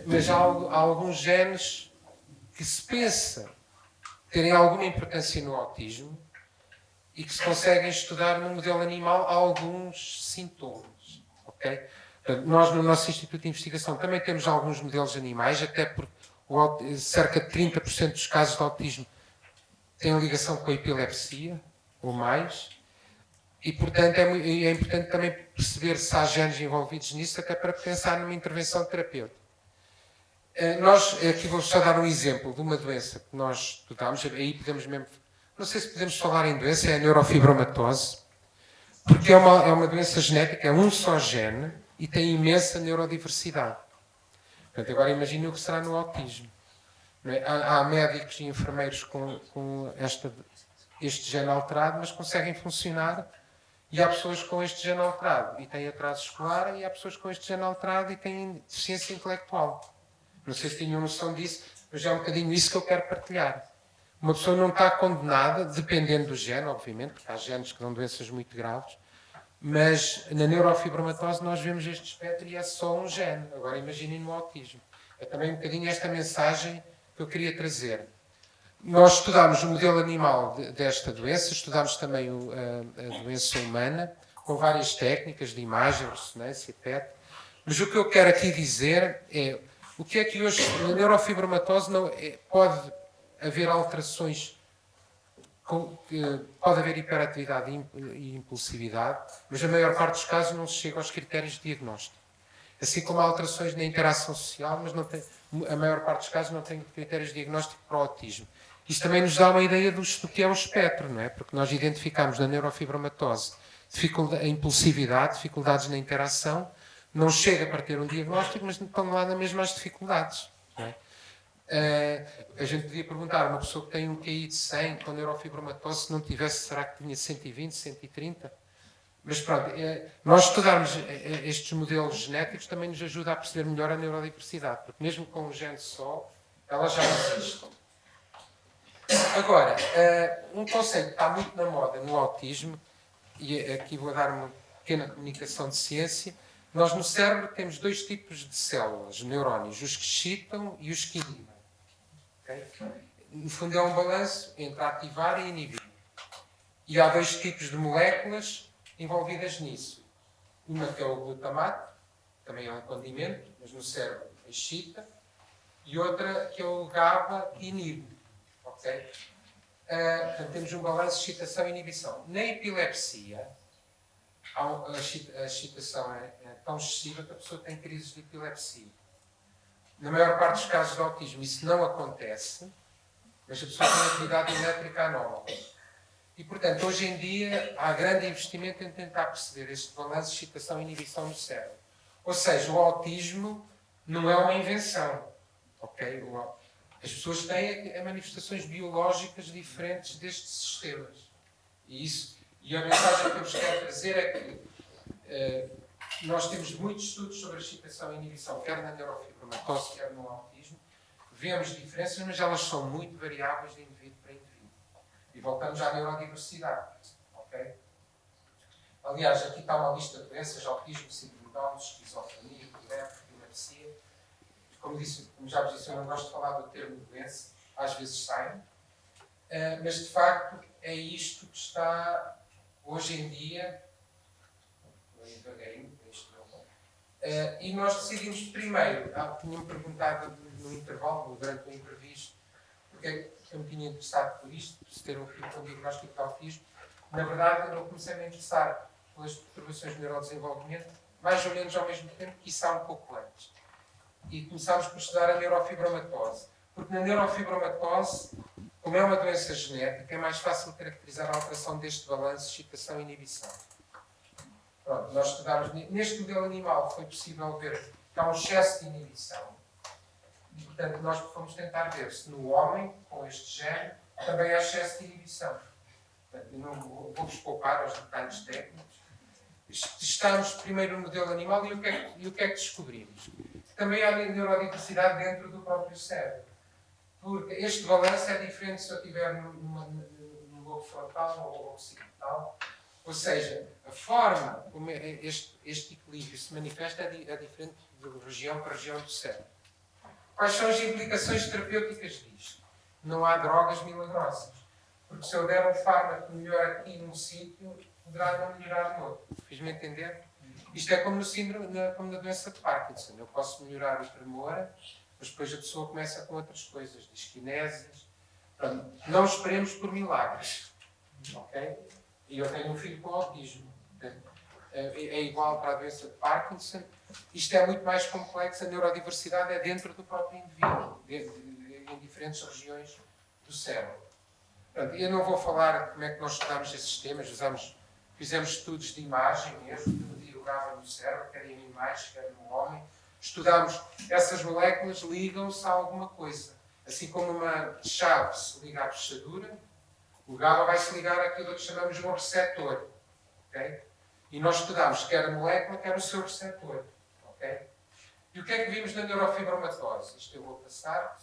Mas há alguns genes que se pensa terem alguma importância no autismo e que se conseguem estudar no modelo animal alguns sintomas. Okay? Portanto, nós, no nosso Instituto de Investigação, também temos alguns modelos animais, até porque cerca de 30% dos casos de autismo têm ligação com a epilepsia, ou mais. E, portanto, é importante também perceber se há genes envolvidos nisso, até para pensar numa intervenção terapêutica. Aqui vou só dar um exemplo de uma doença que nós estudámos, aí podemos mesmo, não sei se podemos falar em doença, é a neurofibromatose, porque é uma doença genética, é um só gene e tem imensa neurodiversidade. Portanto, agora imagine o que será no autismo. Não é? Há médicos e enfermeiros com este gene alterado, mas conseguem funcionar. E há pessoas com este gene alterado e têm atraso escolar, e há pessoas com este gene alterado e têm deficiência intelectual. Não sei se tinham noção disso, mas é um bocadinho isso que eu quero partilhar. Uma pessoa não está condenada, dependendo do gene, obviamente, porque há genes que dão doenças muito graves, mas na neurofibromatose nós vemos este espectro e é só um gene. Agora imaginem no autismo. É também um bocadinho esta mensagem que eu queria trazer. Nós estudámos o modelo animal desta doença, estudámos também a doença humana, com várias técnicas de imagem, ressonância, PET. Mas o que eu quero aqui dizer é o que é que hoje, na neurofibromatose, pode haver alterações, pode haver hiperatividade e impulsividade, mas na maior parte dos casos não se chega aos critérios de diagnóstico. Assim como há alterações na interação social, mas a maior parte dos casos não tem critérios de diagnóstico para o autismo. Isto também nos dá uma ideia do que é o espectro, não é? Porque nós identificamos na neurofibromatose a impulsividade, dificuldades na interação, não chega para ter um diagnóstico, mas estão lá na mesma as dificuldades. Não é? A gente podia perguntar a uma pessoa que tem um QI de 100 com neurofibromatose, se não tivesse, será que tinha 120, 130? Mas pronto, nós estudarmos estes modelos genéticos também nos ajuda a perceber melhor a neurodiversidade, porque mesmo com um gene só, ela já existe. Agora, um conceito que está muito na moda no autismo, e aqui vou dar uma pequena comunicação de ciência, nós no cérebro temos dois tipos de células, neurónios, os que excitam e os que inibem. Okay? No fundo é um balanço entre ativar e inibir. E há dois tipos de moléculas envolvidas nisso. Uma que é o glutamato, também é um condimento, mas no cérebro excita, e outra que é o GABA, que inibe. Okay? Portanto, temos um balanço de excitação e inibição. Na epilepsia, a excitação é tão excessiva que a pessoa tem crises de epilepsia. Na maior parte dos casos de autismo isso não acontece, mas a pessoa tem atividade elétrica anómala. E, portanto, hoje em dia há grande investimento em tentar perceber este balanço de excitação e inibição no cérebro. Ou seja, o autismo não é uma invenção. Okay? As pessoas têm manifestações biológicas diferentes destes sistemas. E a mensagem que eu vos quero trazer é que nós temos muitos estudos sobre a excitação e inibição, quer na neurofibromatose, quer no autismo. Vemos diferenças, mas elas são muito variáveis de indivíduo para indivíduo. E voltamos à neurodiversidade. Okay? Aliás, aqui está uma lista de doenças: autismo, síndrome de Down, esquizofrenia, Tourette, epilepsia. Como já vos disse, eu não gosto de falar do termo doença, às vezes sai. Mas, de facto, é isto que está, hoje em dia, devagarinho, e nós decidimos primeiro, tinham-me perguntado no intervalo, durante o imprevisto, porque é que eu me tinha interessado por isto, por se ter um filho com diagnóstico de autismo. Na verdade, eu comecei a me interessar pelas perturbações de neurodesenvolvimento, mais ou menos ao mesmo tempo, quiçá um pouco antes. E começámos por estudar a neurofibromatose. Porque na neurofibromatose, como é uma doença genética, é mais fácil caracterizar a alteração deste balanço de excitação e inibição. Pronto, nós estudámos, neste modelo animal foi possível ver que há um excesso de inibição. E, portanto, nós fomos tentar ver se no homem, com este gene, também há excesso de inibição. Portanto, eu não vou-vos poupar aos detalhes técnicos. Testámos primeiro o modelo animal e o que é que descobrimos? Também há neurodiversidade dentro do próprio cérebro. Porque este balanço é diferente se eu estiver no lobo frontal ou no lobo occipital. Ou seja, a forma como este equilíbrio se manifesta é diferente de região para região do cérebro. Quais são as implicações terapêuticas disto? Não há drogas milagrosas. Porque se eu der um fármaco melhor aqui num sítio, poderá não melhorar no outro. Fiz-me entender? Isto é como no síndrome, como na doença de Parkinson. Eu posso melhorar o tremor, mas depois a pessoa começa com outras coisas, disquinésias. Não esperemos por milagres. Ok? E eu tenho um filho com autismo. É igual para a doença de Parkinson. Isto é muito mais complexo. A neurodiversidade é dentro do próprio indivíduo, em diferentes regiões do cérebro. Eu não vou falar como é que nós estudámos esses temas. Fizemos estudos de imagem mesmo, de medir o GABA no cérebro, quer em animais, quer no homem. Estudámos essas moléculas, ligam-se a alguma coisa. Assim como uma chave se liga à fechadura, o GABA vai se ligar àquilo que chamamos de um receptor. Okay? E nós estudámos quer a molécula, quer o seu receptor. Okay? E o que é que vimos na neurofibromatose? Isto eu vou passar.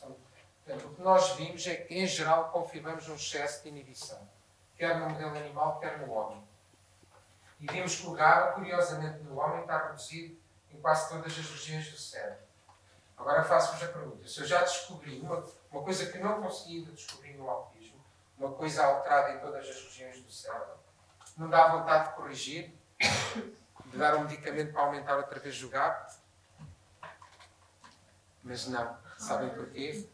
Portanto, o que nós vimos é que, em geral, confirmamos um excesso de inibição. Quer no modelo animal, quer no homem. E vimos que o GABA, curiosamente, no homem está reduzido em quase todas as regiões do cérebro. Agora faço-vos a pergunta. Se eu já descobri uma coisa que não consegui ainda descobrir no autismo, uma coisa alterada em todas as regiões do cérebro, não dá vontade de corrigir, de dar um medicamento para aumentar outra vez o GABA? Mas não. Sabem porquê?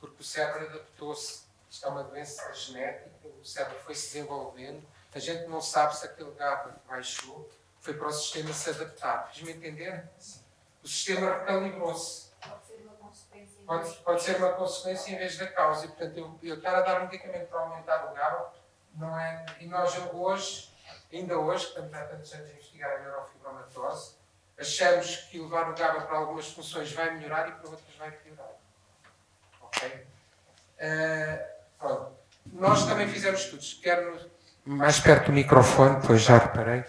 Porque o cérebro adaptou-se. Isto é uma doença genética, o cérebro foi-se desenvolvendo. A gente não sabe se aquele GABA que baixou foi para o sistema se adaptar. Fiz-me entender? O sistema recalibrou-se. Pode ser uma consequência em vez da causa. E, portanto, eu estar a dar um medicamento para aumentar o GABA não é... E nós ainda hoje, que estamos há tantos anos a investigar a neurofibromatose, achamos que levar o GABA para algumas funções vai melhorar e para outras vai piorar. Ok? Pronto. Nós também fizemos estudos. Mais perto do microfone, pois já reparei.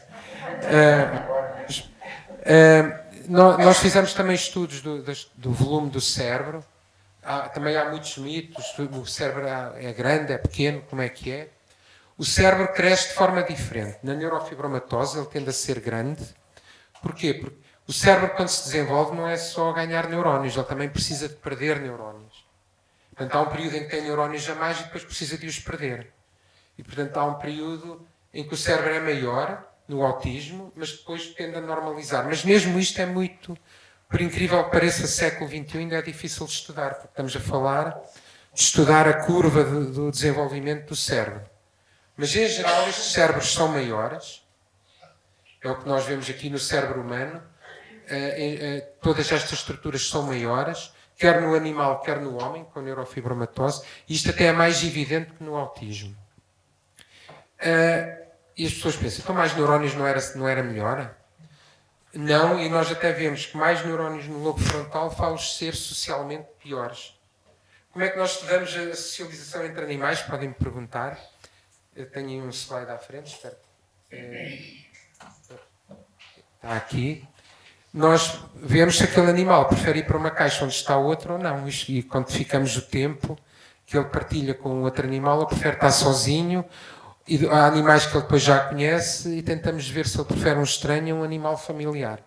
Nós fizemos também estudos do volume do cérebro. Também há muitos mitos. O cérebro é grande, é pequeno, como é que é? O cérebro cresce de forma diferente. Na neurofibromatose ele tende a ser grande. Porquê? Porque o cérebro, quando se desenvolve, não é só ganhar neurónios, ele também precisa de perder neurónios. Portanto, há um período em que tem neurónios a mais e depois precisa de os perder. E, portanto, há um período em que o cérebro é maior, no autismo, mas depois tende a normalizar. Mas mesmo isto é muito, por incrível que pareça, século XXI ainda é difícil de estudar, porque estamos a falar de estudar a curva do desenvolvimento do cérebro. Mas, em geral, estes cérebros são maiores. É o que nós vemos aqui no cérebro humano. Todas estas estruturas são maiores, quer no animal, quer no homem, com neurofibromatose. E isto até é mais evidente que no autismo. E as pessoas pensam, então mais neurónios não era melhor? Não, e nós até vemos que mais neurónios no lobo frontal faz-os ser socialmente piores. Como é que nós estudamos a socialização entre animais? Podem me perguntar. Eu tenho aí um slide à frente, espero. Está aqui. Nós vemos se aquele animal prefere ir para uma caixa onde está outro ou não. E quantificamos o tempo que ele partilha com outro animal, ou prefere estar sozinho. E há animais que ele depois já conhece e tentamos ver se ele prefere um estranho ou um animal familiar.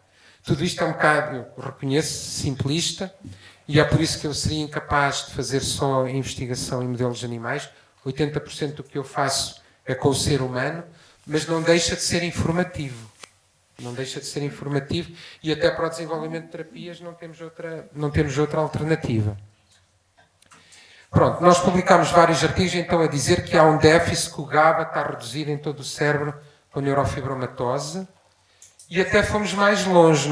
Tudo isto é um bocado, eu reconheço, simplista, e é por isso que eu seria incapaz de fazer só investigação em modelos de animais. 80% do que eu faço é com o ser humano, mas não deixa de ser informativo. Não deixa de ser informativo e até para o desenvolvimento de terapias não temos outra alternativa. Pronto, nós publicámos vários artigos então a dizer que há um déficit, que o GABA está reduzido em todo o cérebro com neurofibromatose e até fomos mais longe.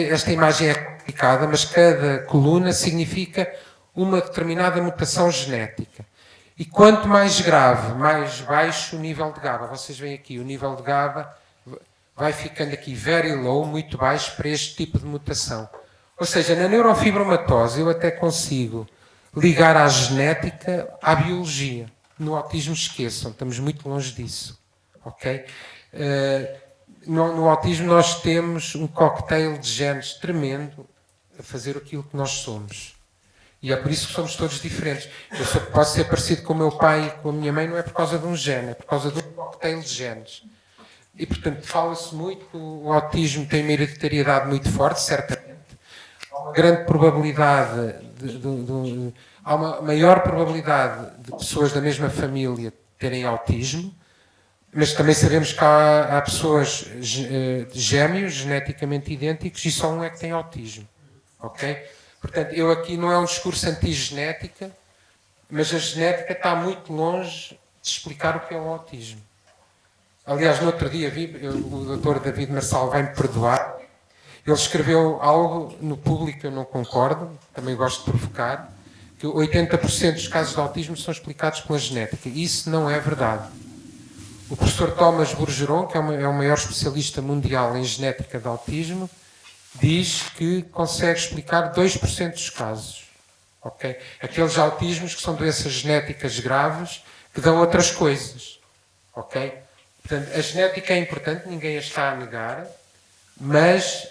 Esta imagem é complicada, mas cada coluna significa uma determinada mutação genética. E quanto mais grave, mais baixo o nível de GABA. Vocês veem aqui, o nível de GABA vai ficando aqui very low, muito baixo para este tipo de mutação. Ou seja, na neurofibromatose eu até consigo ligar à genética à biologia. No autismo esqueçam, estamos muito longe disso. Ok? No autismo nós temos um cocktail de genes tremendo a fazer aquilo que nós somos. E é por isso que somos todos diferentes. Eu posso ser parecido com o meu pai e com a minha mãe, não é por causa de um gene, é por causa de um cocktail de genes. E, portanto, fala-se muito que o autismo tem uma hereditariedade muito forte, certamente. Há uma grande probabilidade, há uma maior probabilidade de pessoas da mesma família terem autismo, mas também sabemos que há pessoas gêmeos, geneticamente idênticos, e só um é que tem autismo. Ok? Portanto, eu aqui não é um discurso anti-genética, mas a genética está muito longe de explicar o que é o autismo. Aliás, no outro dia o Dr. David Marçal vai-me perdoar. Ele escreveu algo no Público, eu não concordo, também gosto de provocar, que 80% dos casos de autismo são explicados pela genética. Isso não é verdade. O professor Thomas Bourgeron, que é o maior especialista mundial em genética de autismo, diz que consegue explicar 2% dos casos. Okay? Aqueles autismos que são doenças genéticas graves que dão outras coisas. Ok? Portanto, a genética é importante, ninguém a está a negar, mas,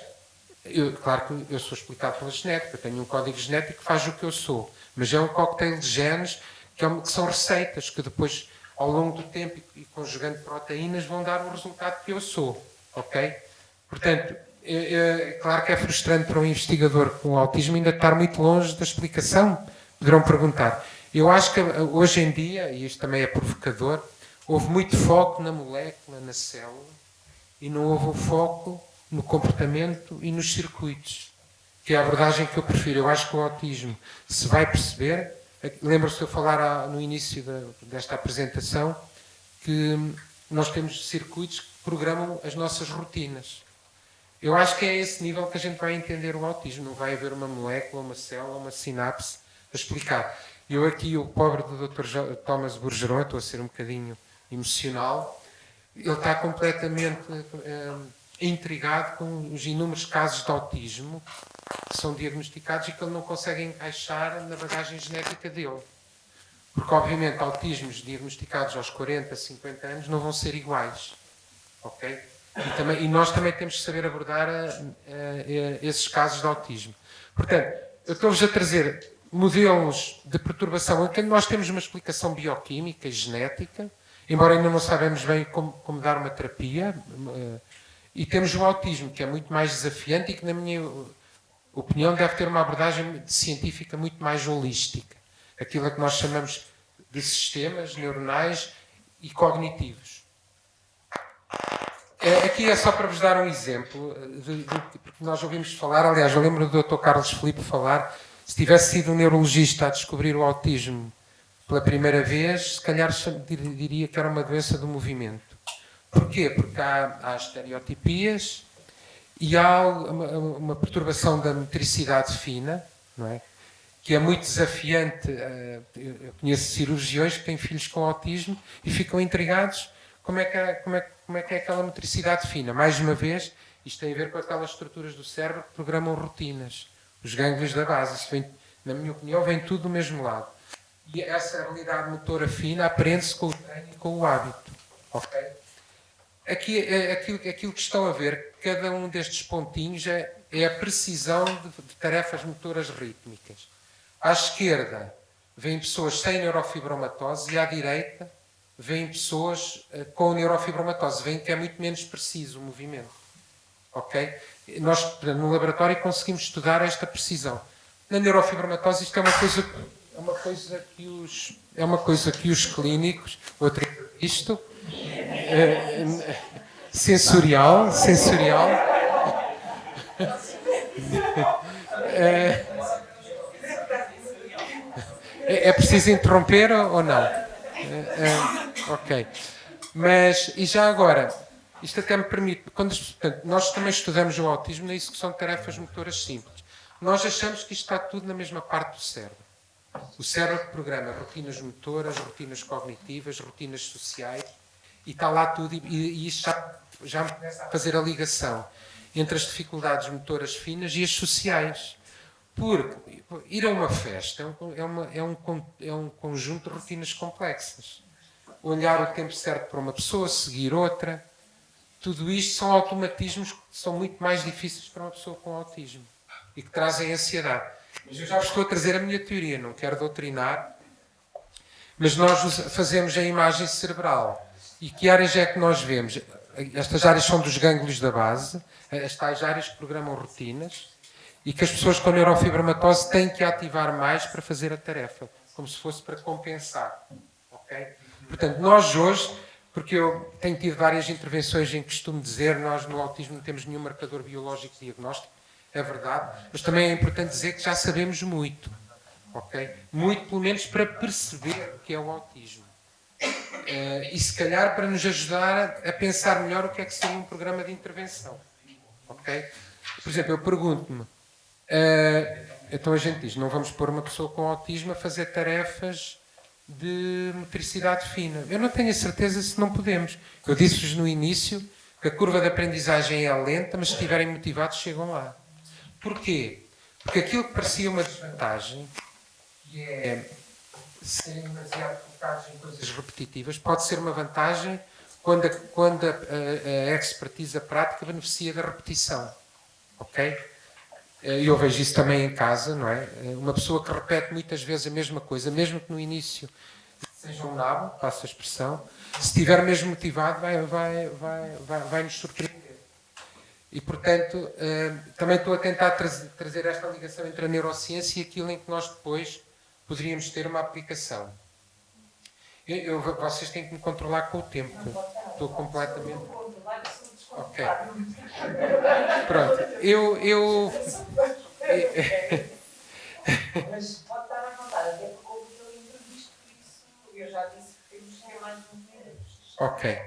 claro que eu sou explicado pela genética, eu tenho um código genético que faz o que eu sou, mas é um cocktail de genes que são receitas que depois, ao longo do tempo e conjugando proteínas, vão dar o resultado que eu sou. Ok? Portanto, claro que é frustrante para um investigador com autismo ainda estar muito longe da explicação. Poderão perguntar. Eu acho que hoje em dia, e isto também é provocador, houve muito foco na molécula, na célula, e não houve o foco no comportamento e nos circuitos, que é a abordagem que eu prefiro. Eu acho que o autismo se vai perceber. Lembro-se de eu falar no início desta apresentação que nós temos circuitos que programam as nossas rotinas. Eu acho que é a esse nível que a gente vai entender o autismo. Não vai haver uma molécula, uma célula, uma sinapse a explicar. Eu aqui, o pobre do Dr. Thomas Bourgeron, estou a ser um bocadinho emocional, ele está completamente intrigado com os inúmeros casos de autismo que são diagnosticados e que ele não consegue encaixar na bagagem genética dele. Porque, obviamente, autismos diagnosticados aos 40, 50 anos não vão ser iguais. Ok? E nós também temos que saber abordar esses casos de autismo. Portanto, eu estou-vos a trazer modelos de perturbação em que nós temos uma explicação bioquímica e genética, embora ainda não sabemos bem como dar uma terapia, e temos o autismo, que é muito mais desafiante e que, na minha opinião, deve ter uma abordagem científica muito mais holística. Aquilo a que nós chamamos de sistemas neuronais e cognitivos. Aqui é só para vos dar um exemplo, porque nós ouvimos falar, aliás, eu lembro do Dr. Carlos Filipe falar, se tivesse sido um neurologista a descobrir o autismo pela primeira vez, se calhar diria que era uma doença do movimento. Porquê? Porque há estereotipias e há uma perturbação da motricidade fina, não é? Que é muito desafiante. Eu conheço cirurgiões que têm filhos com autismo e ficam intrigados como é que é aquela motricidade fina? Mais uma vez, isto tem a ver com aquelas estruturas do cérebro que programam rotinas. Os gânglios da base. Isso vem, na minha opinião, vem tudo do mesmo lado. E essa habilidade motora fina aprende-se com o treino e com o hábito. Ok? Aqui, aquilo que estão a ver, cada um destes pontinhos é a precisão de tarefas motoras rítmicas. À esquerda, vêm pessoas sem neurofibromatose e à direita, vêm pessoas com neurofibromatose. Vêm que é muito menos preciso o movimento. Ok? Nós, no laboratório, conseguimos estudar esta precisão. Na neurofibromatose, isto é uma coisa que os clínicos, outra isto, sensorial, é preciso interromper ou não? Ok. Mas, e já agora, isto até me permite, portanto, nós também estudamos o autismo, não é isso que são tarefas motoras simples. Nós achamos que isto está tudo na mesma parte do cérebro. O cérebro programa rotinas motoras, rotinas cognitivas, rotinas sociais, e está lá tudo, e isto já começa a fazer a ligação entre as dificuldades motoras finas e as sociais. Porque ir a uma festa é um conjunto de rotinas complexas. Olhar o tempo certo para uma pessoa, seguir outra, tudo isto são automatismos que são muito mais difíceis para uma pessoa com autismo e que trazem ansiedade. Mas eu já vos estou a trazer a minha teoria, não quero doutrinar, mas nós fazemos a imagem cerebral. E que áreas é que nós vemos? Estas áreas são dos gânglios da base, as tais áreas que programam rotinas, e que as pessoas com neurofibromatose têm que ativar mais para fazer a tarefa, como se fosse para compensar. Okay? Portanto, nós hoje, porque eu tenho tido várias intervenções em que costumo dizer, nós no autismo não temos nenhum marcador biológico diagnóstico, é verdade, mas também é importante dizer que já sabemos muito. Okay? Muito, pelo menos, para perceber o que é o autismo. E se calhar para nos ajudar a pensar melhor o que é que seria um programa de intervenção. Okay? Por exemplo, eu pergunto-me, então a gente diz, não vamos pôr uma pessoa com autismo a fazer tarefas de motricidade fina. Eu não tenho a certeza se não podemos. Eu disse-vos no início que a curva de aprendizagem é lenta, mas se estiverem motivados chegam lá. Porquê? Porque aquilo que parecia uma desvantagem, que é serem demasiado focados em coisas repetitivas, pode ser uma vantagem quando a expertise, a prática, beneficia da repetição. Ok? E eu vejo isso também em casa, não é? Uma pessoa que repete muitas vezes a mesma coisa, mesmo que no início seja um nabo, passo a expressão, se estiver mesmo motivado, vai nos surpreender. E, portanto, também estou a tentar trazer esta ligação entre a neurociência e aquilo em que nós depois poderíamos ter uma aplicação. Vocês têm que me controlar com o tempo. Estou completamente... Ok. Pronto. Mas pode estar à vontade, até porque houve aquele imprevisto, por isso eu já disse que temos que ter mais uns minutos. Ok.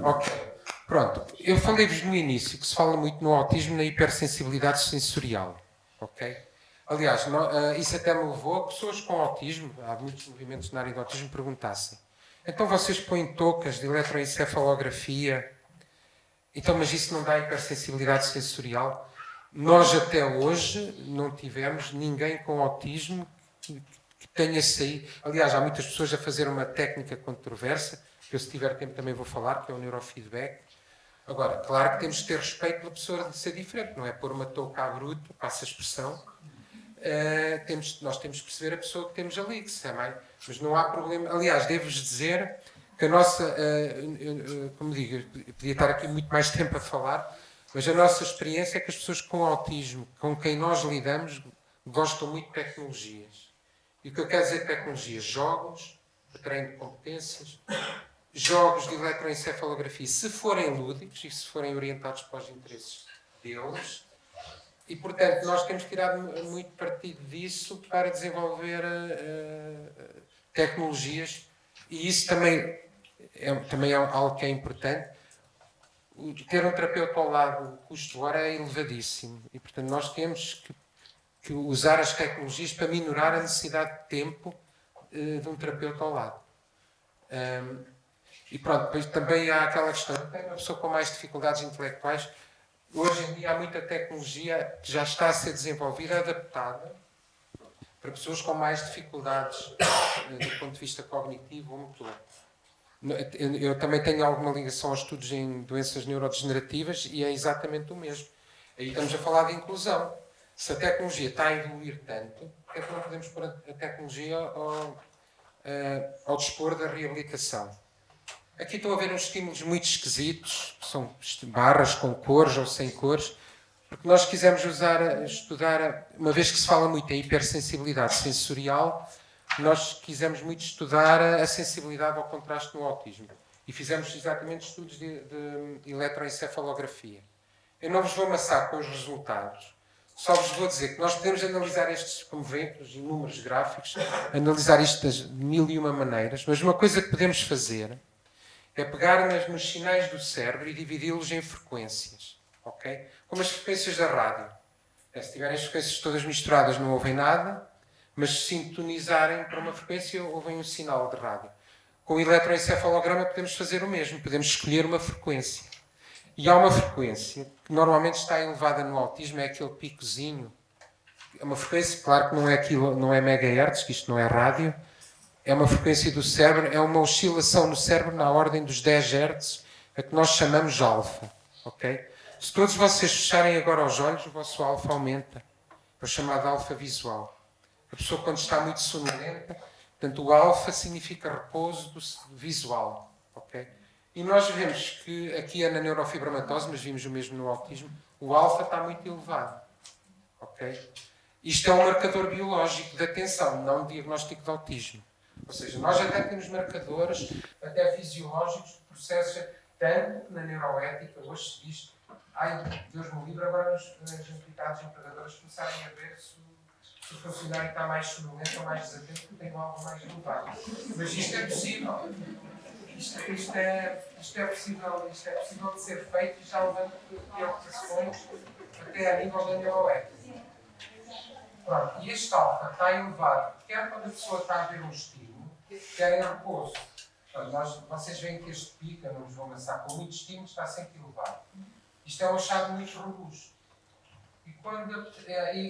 Ok. Pronto. Eu falei-vos no início que se fala muito no autismo na hipersensibilidade sensorial. Ok? Aliás, isso até me levou a pessoas com autismo, há muitos movimentos na área do autismo, perguntassem: então vocês põem toucas de eletroencefalografia, então, mas isso não dá hipersensibilidade sensorial? Nós até hoje não tivemos ninguém com autismo que tenha saído. Aliás, há muitas pessoas a fazer uma técnica controversa, que eu, se tiver tempo, também vou falar, que é o neurofeedback. Agora, claro que temos que ter respeito pela pessoa de ser diferente, não é pôr uma touca à bruto, passa a expressão. Nós temos que perceber a pessoa que temos ali, que se chama, mas não há problema. Aliás, devo-vos dizer que a nossa, como digo, eu podia estar aqui muito mais tempo a falar, mas a nossa experiência é que as pessoas com autismo, com quem nós lidamos, gostam muito de tecnologias. E o que eu quero dizer de tecnologias? Jogos, de treino de competências, jogos de eletroencefalografia, se forem lúdicos e se forem orientados para os interesses deles. E, portanto, nós temos tirado muito partido disso para desenvolver tecnologias, e isso também é algo que é importante. Ter um terapeuta ao lado, o custo-hora é elevadíssimo, e, portanto, nós temos que usar as tecnologias para minorar a necessidade de tempo de um terapeuta ao lado. E pronto, depois também há aquela questão, tem uma pessoa com mais dificuldades intelectuais, hoje em dia há muita tecnologia que já está a ser desenvolvida, adaptada para pessoas com mais dificuldades do ponto de vista cognitivo ou motor. Eu também tenho alguma ligação aos estudos em doenças neurodegenerativas e é exatamente o mesmo. Aí estamos a falar de inclusão. Se a tecnologia está a evoluir tanto, por que é que não podemos pôr a tecnologia ao dispor da reabilitação? Aqui estou a ver uns estímulos muito esquisitos, que são barras com cores ou sem cores, porque nós quisemos estudar, uma vez que se fala muito em hipersensibilidade sensorial, nós quisemos muito estudar a sensibilidade ao contraste no autismo. E fizemos exatamente estudos de eletroencefalografia. Eu não vos vou amassar com os resultados, só vos vou dizer que nós podemos analisar estes, como veem, os números gráficos, analisar isto de 1001 maneiras, mas uma coisa que podemos fazer é pegar nos sinais do cérebro e dividi-los em frequências. Okay? Como as frequências da rádio. Se tiverem as frequências todas misturadas não ouvem nada, mas se sintonizarem para uma frequência ouvem um sinal de rádio. Com o eletroencefalograma podemos fazer o mesmo, podemos escolher uma frequência. E há uma frequência que normalmente está elevada no autismo, é aquele picozinho. É uma frequência, claro que não é aquilo, não é megahertz, que isto não é rádio, é uma frequência do cérebro, é uma oscilação no cérebro na ordem dos 10 Hz, a que nós chamamos alfa. Okay? Se todos vocês fecharem agora os olhos, o vosso alfa aumenta. É o chamado alfa visual. A pessoa, quando está muito sonolenta, portanto, o alfa significa repouso visual. Okay? E nós vemos que aqui é na neurofibromatose, mas vimos o mesmo no autismo, o alfa está muito elevado. Okay? Isto é um marcador biológico de atenção, não de diagnóstico de autismo. Ou seja, nós até temos marcadores, até fisiológicos, de processos, tanto na neuroética, hoje se diz, ai, Deus me livre, agora os implicados empregadores começarem a ver se o funcionário está mais sonolento ou mais desatento, porque tem algo mais elevado. Mas isto é possível. Isto é possível de ser feito e já levando preocupações até a nível da neuroética. Pronto, e este alfa está elevado, quer quando a pessoa está a ver um estímulo, quer em repouso. Portanto, vocês veem que este pico, não vos vou amassar, com muito estímulo está sempre elevado. Isto é um achado muito robusto. E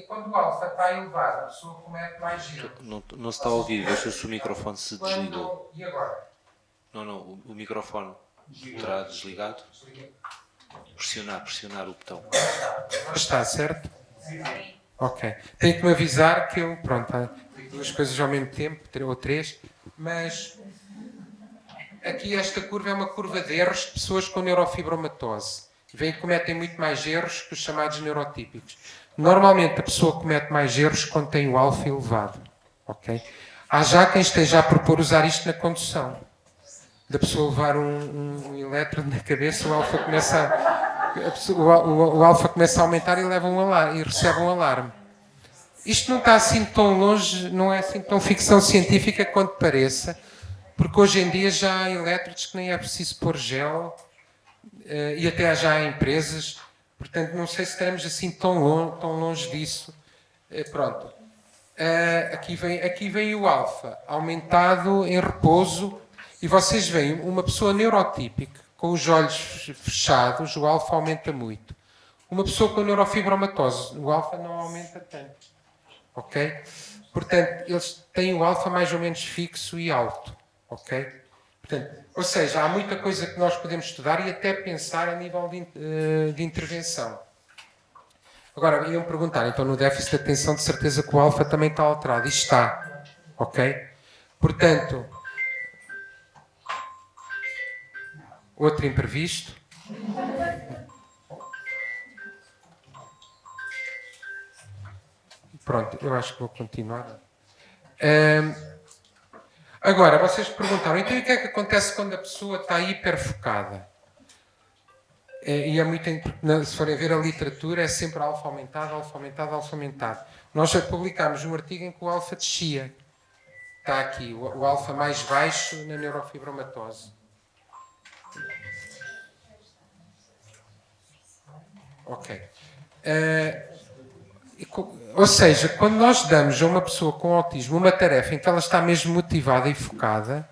quando o alfa está elevado, a pessoa comete mais erros. Não se está a ouvir, veja se o microfone se desligou. E agora? Não, o microfone terá desligado. Pressionar o botão. Está, certo? Sim. Ok. Tenho que me avisar que eu, pronto, digo duas coisas ao mesmo tempo, ou três, mas aqui esta curva é uma curva de erros de pessoas com neurofibromatose. Veem que cometem muito mais erros que os chamados neurotípicos. Normalmente a pessoa comete mais erros quando tem o alfa elevado. Okay? Há já quem esteja a propor usar isto na condução. Da pessoa levar um elétrodo na cabeça, o alfa começa a aumentar e leva um alarme, e recebe um alarme. Isto não está assim tão longe, não é assim tão ficção científica quanto pareça, porque hoje em dia já há elétrodos que nem é preciso pôr gel, e até já há empresas, portanto não sei se estaremos assim tão longe disso. Pronto. Aqui vem o alfa, aumentado em repouso, e vocês veem uma pessoa neurotípica, com os olhos fechados, o alfa aumenta muito. Uma pessoa com neurofibromatose, o alfa não aumenta tanto. Ok? Portanto, eles têm o alfa mais ou menos fixo e alto. Ok? Portanto, ou seja, há muita coisa que nós podemos estudar e até pensar a nível de intervenção. Agora, iam perguntar, então no déficit de atenção, de certeza que o alfa também está alterado. E está. Ok? Portanto, outro imprevisto. Pronto, eu acho que vou continuar. Agora, vocês perguntaram, então o que é que acontece quando a pessoa está hiperfocada? E é muito, se forem ver a literatura, é sempre alfa aumentado, alfa aumentado, alfa aumentado. Nós já publicámos um artigo em que o alfa descia. Está aqui, o alfa mais baixo na neurofibromatose. Ok. Ou seja, quando nós damos a uma pessoa com autismo uma tarefa em que ela está mesmo motivada e focada,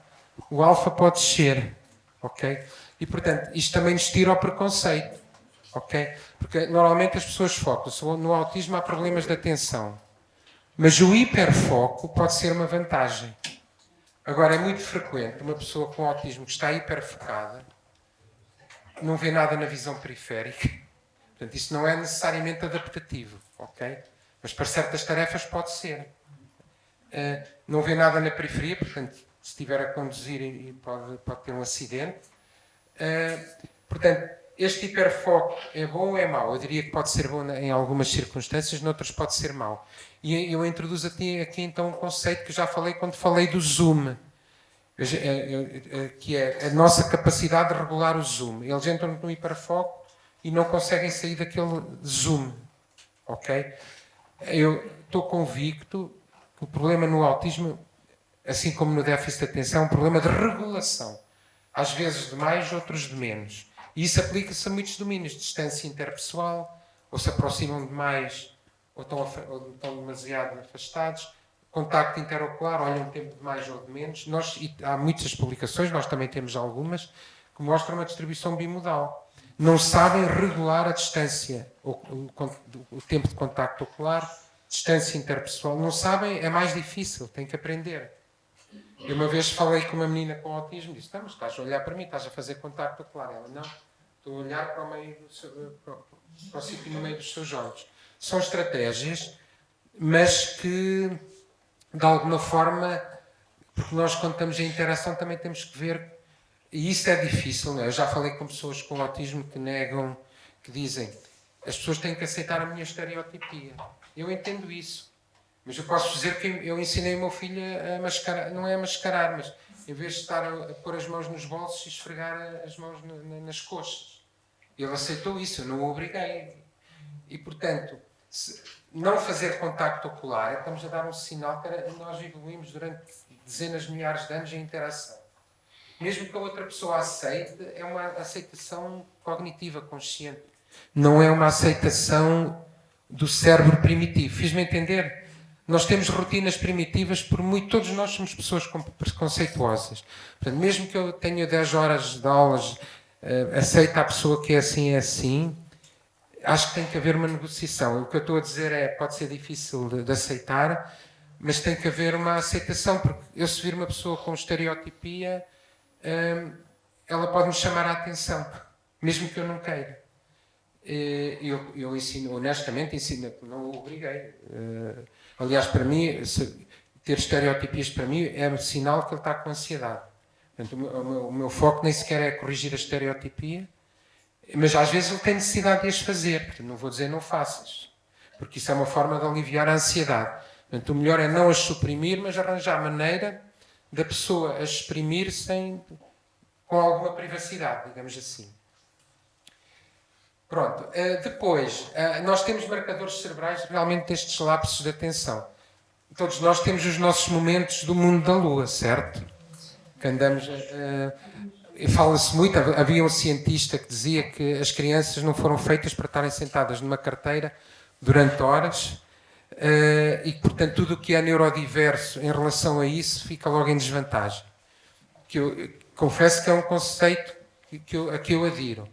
o alfa pode descer, ok? E, portanto, isto também nos tira o preconceito, ok? Porque, normalmente, as pessoas focam-se no autismo, há problemas de atenção. Mas o hiperfoco pode ser uma vantagem. Agora, é muito frequente uma pessoa com autismo que está hiperfocada, não vê nada na visão periférica. Portanto, isso não é necessariamente adaptativo, ok? Mas para certas tarefas pode ser. Não vê nada na periferia, portanto, se estiver a conduzir pode ter um acidente. Portanto, este hiperfoco é bom ou é mau? Eu diria que pode ser bom em algumas circunstâncias, noutras pode ser mau. E eu introduzo aqui então um conceito que já falei quando falei do zoom, que é a nossa capacidade de regular o zoom. Eles entram no hiperfoco e não conseguem sair daquele zoom, ok? Eu estou convicto que o problema no autismo, assim como no déficit de atenção, é um problema de regulação. Às vezes de mais, outros de menos. E isso aplica-se a muitos domínios, distância interpessoal, ou se aproximam demais, ou estão demasiado afastados, contacto interocular, olham um tempo de mais ou de menos. Há muitas publicações, nós também temos algumas, que mostram uma distribuição bimodal. Não sabem regular a distância, o tempo de contacto ocular, distância interpessoal. Não sabem, é mais difícil, têm que aprender. Eu uma vez falei com uma menina com autismo, disse, mas estás a olhar para mim, estás a fazer contacto ocular. Ela, não, estou a olhar para o sítio no meio dos seus olhos. São estratégias, mas que, de alguma forma, porque nós quando estamos em interação também temos que ver, e isso é difícil, não é? Eu já falei com pessoas com autismo que negam, que dizem, as pessoas têm que aceitar a minha estereotipia. Eu entendo isso. Mas eu posso dizer que eu ensinei o meu filho a mascarar, não é a mascarar, mas em vez de estar a pôr as mãos nos bolsos e esfregar as mãos nas coxas. Ele aceitou isso, eu não o obriguei. E, portanto, não fazer contacto ocular, estamos a dar um sinal que nós evoluímos durante dezenas de milhares de anos em interação. Mesmo que a outra pessoa aceite, é uma aceitação cognitiva, consciente. Não é uma aceitação do cérebro primitivo. Fiz-me entender? Nós temos rotinas primitivas, todos nós somos pessoas preconceituosas. Portanto, mesmo que eu tenha 10 horas de aulas, aceita a pessoa que é assim, acho que tem que haver uma negociação. O que eu estou a dizer pode ser difícil de aceitar, mas tem que haver uma aceitação, porque eu se vir uma pessoa com estereotipia, ela pode me chamar a atenção, mesmo que eu não queira. Eu ensino, honestamente, não o obriguei. Aliás, para mim, ter estereotipias para mim é sinal que ele está com ansiedade. Portanto, o meu foco nem sequer é corrigir a estereotipia, mas às vezes ele tem necessidade de as fazer. Portanto, não vou dizer não faças, porque isso é uma forma de aliviar a ansiedade. Portanto, o melhor é não as suprimir, mas arranjar maneira da pessoa as exprimir com alguma privacidade, digamos assim. Pronto. Depois, nós temos marcadores cerebrais realmente destes lapsos de atenção. Todos nós temos os nossos momentos do mundo da Lua, certo? Que andamos... Fala-se muito, havia um cientista que dizia que as crianças não foram feitas para estarem sentadas numa carteira durante horas e que, portanto, tudo o que é neurodiverso em relação a isso fica logo em desvantagem. Que eu confesso que é um conceito a que eu adiro.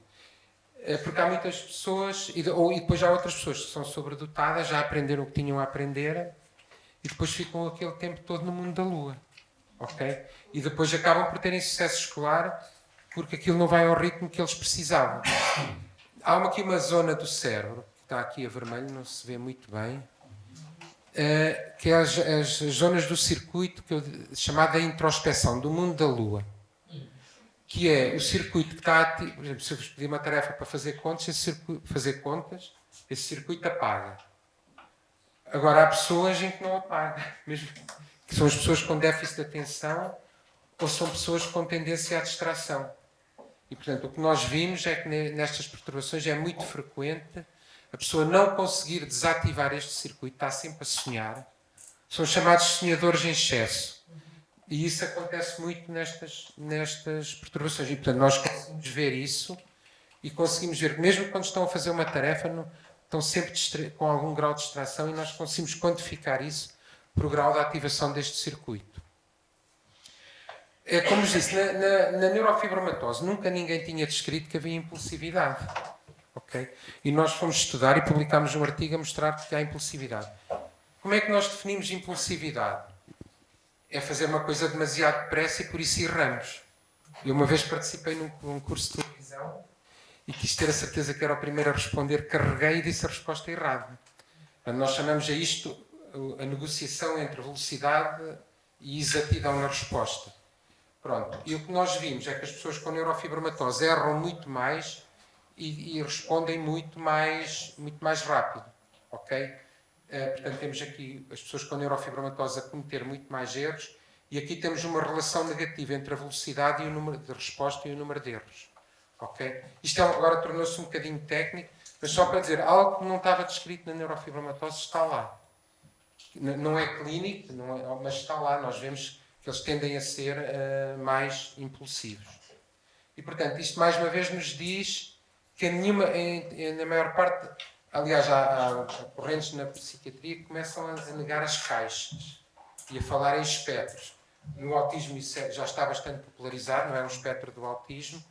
Porque há muitas pessoas, e depois há outras pessoas que são sobredotadas, já aprenderam o que tinham a aprender e depois ficam aquele tempo todo no mundo da Lua. Okay? E depois acabam por terem sucesso escolar porque aquilo não vai ao ritmo que eles precisavam. Há aqui uma zona do cérebro, que está aqui a vermelho, não se vê muito bem, que é as zonas do circuito chamada introspeção, do mundo da Lua. Que é o circuito que está ativo. Por exemplo, se eu vos pedir uma tarefa para fazer contas, esse circuito apaga. Agora, há pessoas em que não apaga, mesmo que são as pessoas com déficit de atenção ou são pessoas com tendência à distração. E, portanto, o que nós vimos é que nestas perturbações é muito frequente a pessoa não conseguir desativar este circuito, está sempre a sonhar. São chamados sonhadores em excesso. E isso acontece muito nestas perturbações. E, portanto, nós conseguimos ver isso e conseguimos ver que mesmo quando estão a fazer uma tarefa, estão sempre com algum grau de distração e nós conseguimos quantificar isso por grau de ativação deste circuito. É como vos disse, na neurofibromatose nunca ninguém tinha descrito que havia impulsividade. Okay? E nós fomos estudar e publicámos um artigo a mostrar que há impulsividade. Como é que nós definimos impulsividade? É fazer uma coisa demasiado depressa e por isso erramos. Eu uma vez participei num curso de televisão e quis ter a certeza que era o primeiro a responder, carreguei e disse a resposta errada. Nós chamamos a isto a negociação entre velocidade e exatidão na resposta. Pronto. E o que nós vimos é que as pessoas com neurofibromatose erram muito mais e respondem muito mais rápido. Ok? Portanto, temos aqui as pessoas com neurofibromatose a cometer muito mais erros e aqui temos uma relação negativa entre a velocidade e o número de resposta e o número de erros. Ok? Isto agora tornou-se um bocadinho técnico, mas só para dizer, algo que não estava descrito na neurofibromatose está lá. Não é clínico, mas está lá. Nós vemos que eles tendem a ser mais impulsivos. E, portanto, isto mais uma vez nos diz que na maior parte, aliás, há correntes na psiquiatria que começam a negar as caixas e a falar em espectros. No autismo isso já está bastante popularizado, não é um espectro do autismo,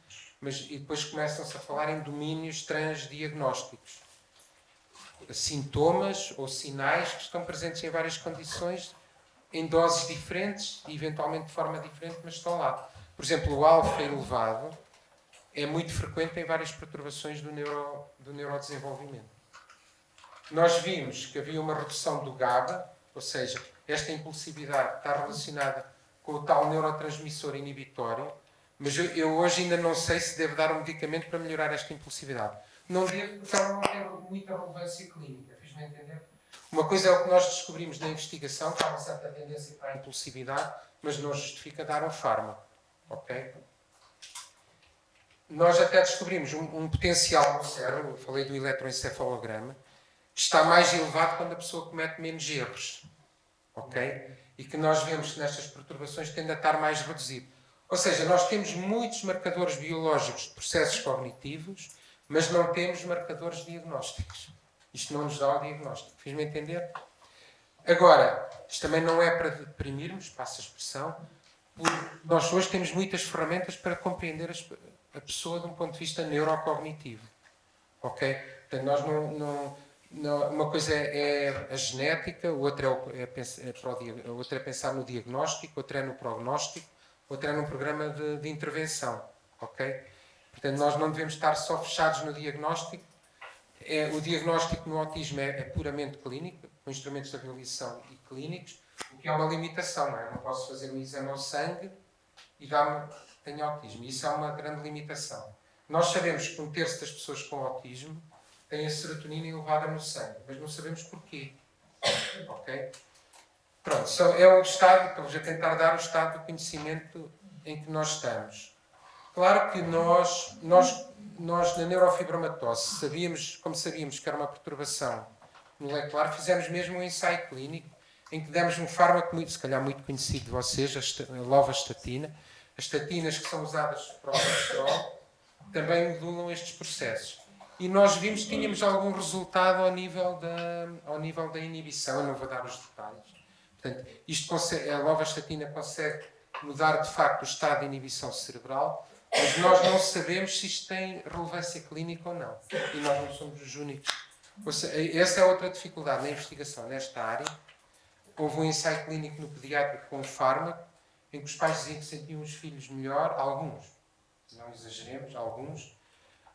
e depois começam-se a falar em domínios transdiagnósticos. Sintomas ou sinais que estão presentes em várias condições, em doses diferentes e eventualmente de forma diferente, mas estão lá. Por exemplo, o alfa elevado é muito frequente em várias perturbações do neurodesenvolvimento. Nós vimos que havia uma redução do GABA, ou seja, esta impulsividade está relacionada com o tal neurotransmissor inibitório, mas eu hoje ainda não sei se devo dar um medicamento para melhorar esta impulsividade. Não devo, porque ela não tem muita relevância clínica. Fiz-me entender? Uma coisa é o que nós descobrimos na investigação, que há uma certa tendência para a impulsividade, mas não justifica dar um fármaco. Ok? Nós até descobrimos um potencial no cérebro, eu falei do eletroencefalograma, que está mais elevado quando a pessoa comete menos erros. Ok? E que nós vemos que nestas perturbações tende a estar mais reduzido. Ou seja, nós temos muitos marcadores biológicos de processos cognitivos, mas não temos marcadores diagnósticos. Isto não nos dá o diagnóstico. Fiz-me entender? Agora, isto também não é para deprimirmos, passa a expressão, porque nós hoje temos muitas ferramentas para compreender a pessoa de um ponto de vista neurocognitivo. Ok? Portanto, nós uma coisa é a genética, outra é pensar no diagnóstico, outra é no prognóstico, outra é num programa de intervenção. Ok? Portanto, nós não devemos estar só fechados no diagnóstico. O diagnóstico no autismo é puramente clínico, com instrumentos de avaliação e clínicos, o que é uma limitação. Não é? Eu não posso fazer um exame ao sangue e tenho autismo. Isso é uma grande limitação. Nós sabemos que 1/3 das pessoas com autismo têm a serotonina elevada no sangue, mas não sabemos porquê. Ok? Pronto, é o estado, estamos a tentar dar o estado do conhecimento em que nós estamos. Claro que nós na neurofibromatose, como sabíamos que era uma perturbação molecular, fizemos mesmo um ensaio clínico em que demos um fármaco, se calhar muito conhecido de vocês, a lovastatina. As estatinas que são usadas para o colesterol também modulam estes processos. E nós vimos que tínhamos algum resultado ao nível da inibição, eu não vou dar os detalhes. Portanto, a lovastatina consegue mudar de facto o estado de inibição cerebral, mas nós não sabemos se isto tem relevância clínica ou não. E nós não somos os únicos. Essa é outra dificuldade na investigação nesta área. Houve um ensaio clínico no pediátrico com um fármaco, em que os pais diziam que sentiam os filhos melhor, alguns, não exageremos, alguns,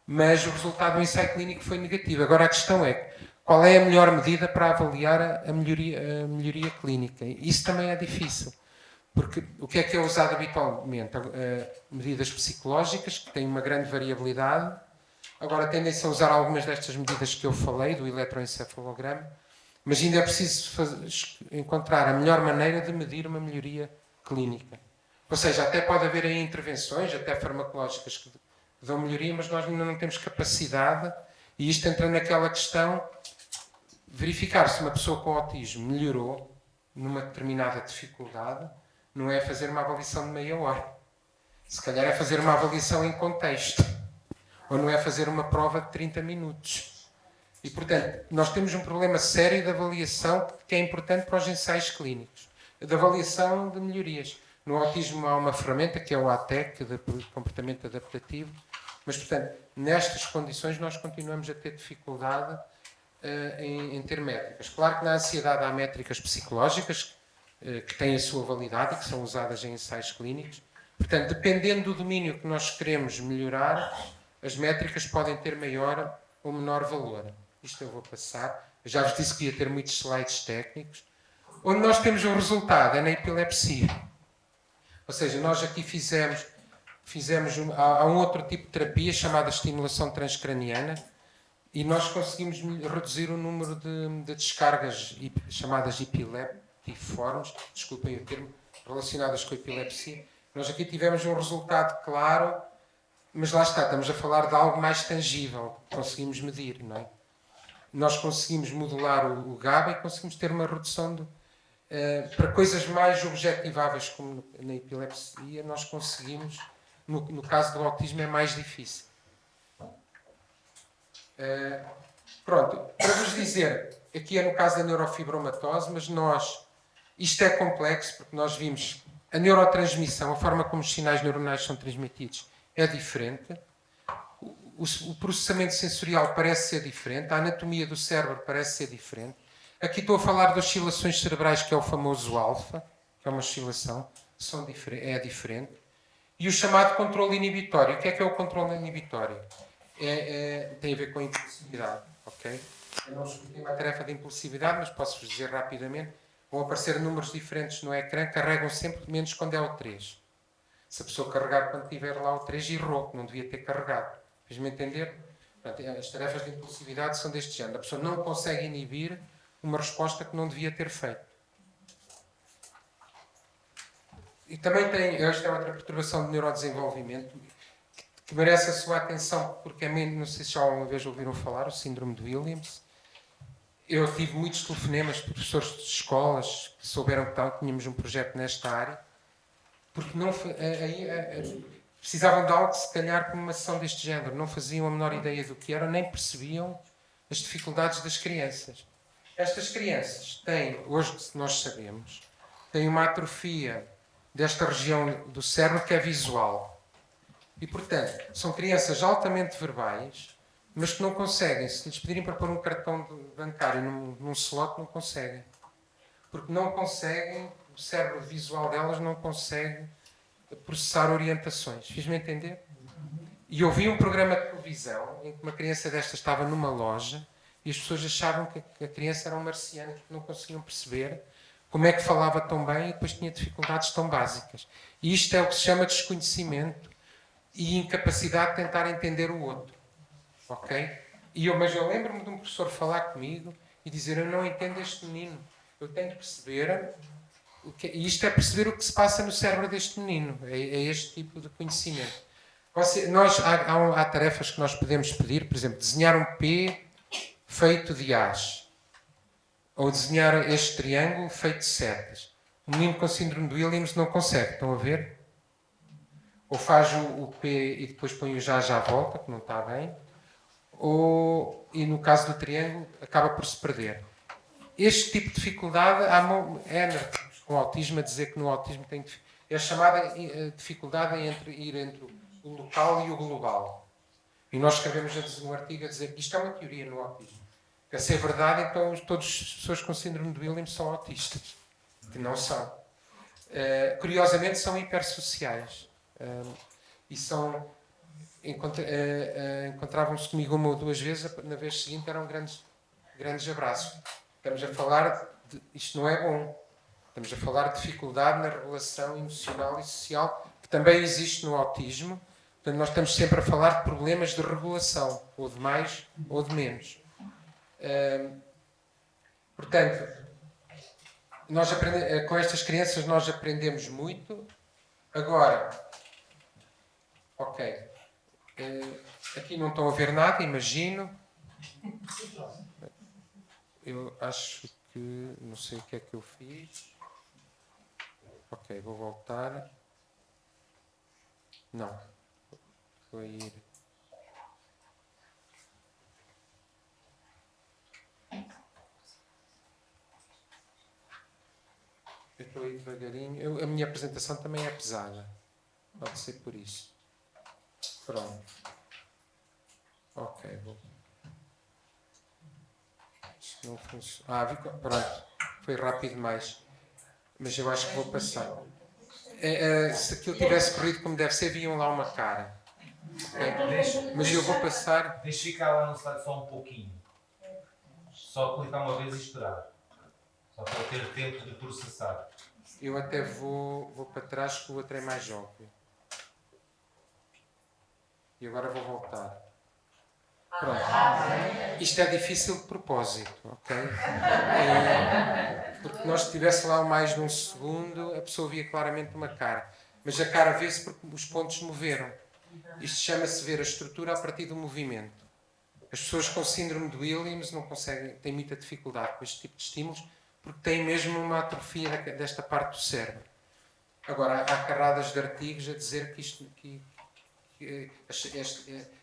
mas o resultado do ensaio clínico foi negativo. Agora a questão é, qual é a melhor medida para avaliar a melhoria clínica? Isso também é difícil. Porque o que é usado habitualmente? Medidas psicológicas, que têm uma grande variabilidade. Agora tendem-se a usar algumas destas medidas que eu falei, do eletroencefalograma, mas ainda é preciso encontrar a melhor maneira de medir uma melhoria clínica. Ou seja, até pode haver aí intervenções, até farmacológicas, que dão melhoria, mas nós ainda não temos capacidade, e isto entra naquela questão, verificar se uma pessoa com autismo melhorou numa determinada dificuldade, não é fazer uma avaliação de meia hora. Se calhar é fazer uma avaliação em contexto. Ou não é fazer uma prova de 30 minutos. E, portanto, nós temos um problema sério de avaliação que é importante para os ensaios clínicos. De avaliação de melhorias. No autismo há uma ferramenta que é o ATEC, de comportamento adaptativo, mas, portanto, nestas condições nós continuamos a ter dificuldade em ter métricas. Claro que na ansiedade há métricas psicológicas que têm a sua validade e que são usadas em ensaios clínicos. Portanto, dependendo do domínio que nós queremos melhorar, as métricas podem ter maior ou menor valor. Isto eu vou passar. Eu já vos disse que ia ter muitos slides técnicos. Onde nós temos um resultado é na epilepsia. Ou seja, nós aqui fizemos há um outro tipo de terapia chamada estimulação transcraniana e nós conseguimos reduzir o número de descargas chamadas epileptiformes, desculpem o termo, relacionadas com a epilepsia. Nós aqui tivemos um resultado claro, mas lá está, estamos a falar de algo mais tangível, conseguimos medir, não é? Nós conseguimos modular o GABA e conseguimos ter uma redução para coisas mais objetiváveis, como na epilepsia, nós conseguimos. No caso do autismo é mais difícil. Pronto, para vos dizer, aqui é no caso da neurofibromatose, mas isto é complexo porque nós vimos a neurotransmissão, a forma como os sinais neuronais são transmitidos é diferente. O processamento sensorial parece ser diferente, a anatomia do cérebro parece ser diferente. Aqui estou a falar de oscilações cerebrais, que é o famoso alfa, que é uma oscilação, é diferente. E o chamado controle inibitório. O que é o controle inibitório? Tem a ver com a impulsividade. Okay? Eu não escutei uma tarefa de impulsividade, mas posso-vos dizer rapidamente. Vão aparecer números diferentes no ecrã, carregam sempre menos quando é o 3. Se a pessoa carregar quando tiver lá o 3, errou, que não devia ter carregado. Fez-me entender? Portanto, as tarefas de impulsividade são deste género. A pessoa não consegue inibir uma resposta que não devia ter feito. E também esta é outra perturbação de neurodesenvolvimento que merece a sua atenção, porque não sei se já alguma vez ouviram falar, o síndrome de Williams. Eu tive muitos telefonemas de professores de escolas que souberam que tínhamos um projeto nesta área, porque precisavam de algo, se calhar, com uma sessão deste género. Não faziam a menor ideia do que era, nem percebiam as dificuldades das crianças. Estas crianças têm, hoje nós sabemos, têm uma atrofia desta região do cérebro que é visual. E, portanto, são crianças altamente verbais, mas que não conseguem, se lhes pedirem para pôr um cartão bancário num slot, não conseguem. Porque não conseguem, o cérebro visual delas não consegue processar orientações. Fiz-me entender? E eu vi um programa de televisão em que uma criança destas estava numa loja e as pessoas achavam que a criança era um marciano, porque não conseguiam perceber como é que falava tão bem e depois tinha dificuldades tão básicas. E isto é o que se chama desconhecimento e incapacidade de tentar entender o outro. Ok? Mas eu lembro-me de um professor falar comigo e dizer: eu não entendo este menino. Eu tenho que perceber... E isto é perceber o que se passa no cérebro deste menino. É este tipo de conhecimento. Há tarefas que nós podemos pedir, por exemplo, desenhar um P feito de As. Ou desenhar este triângulo feito de setas. O menino com síndrome de Williams não consegue, estão a ver? Ou faz o P e depois põe o já à volta, que não está bem. E no caso do triângulo, acaba por se perder. Este tipo de dificuldade, com autismo, a dizer que no autismo tem é a chamada dificuldade em ir entre o local e o global. E nós escrevemos um artigo a dizer que isto é uma teoria no autismo. Que se é verdade, então todas as pessoas com síndrome de Williams são autistas. Que não são. Curiosamente, são hipersociais. E são... encontravam-se comigo uma ou duas vezes, na vez seguinte eram grandes abraços. Estamos a falar isto não é bom. Estamos a falar de dificuldade na regulação emocional e social, que também existe no autismo. Portanto, nós estamos sempre a falar de problemas de regulação, ou de mais ou de menos. Portanto, com estas crianças nós aprendemos muito. Agora, ok, aqui não estão a ver nada, imagino. Eu acho que não sei o que é que eu fiz. Ok, vou voltar. Não. Vou ir. Eu estou aí devagarinho. A minha apresentação também é pesada. Pode ser por isso. Pronto. Ok, vou. Isto não funciona. Pronto. Foi rápido demais. Mas eu acho que vou passar. Se aquilo tivesse corrido como deve ser, viam lá uma cara. Okay? Mas eu vou passar. Deixa ficar lá no slide só um pouquinho. Só clicar uma vez e esperar. Só para ter tempo de processar. Eu até vou para trás, que o outro é mais óbvio. E agora vou voltar. Pronto. Isto é difícil de propósito, ok? Porque nós tivesse lá mais de um segundo, a pessoa via claramente uma cara. Mas a cara vê-se porque os pontos se moveram. Isto chama-se ver a estrutura a partir do movimento. As pessoas com síndrome de Williams não conseguem, têm muita dificuldade com este tipo de estímulos, porque têm mesmo uma atrofia desta parte do cérebro. Agora, há carradas de artigos a dizer que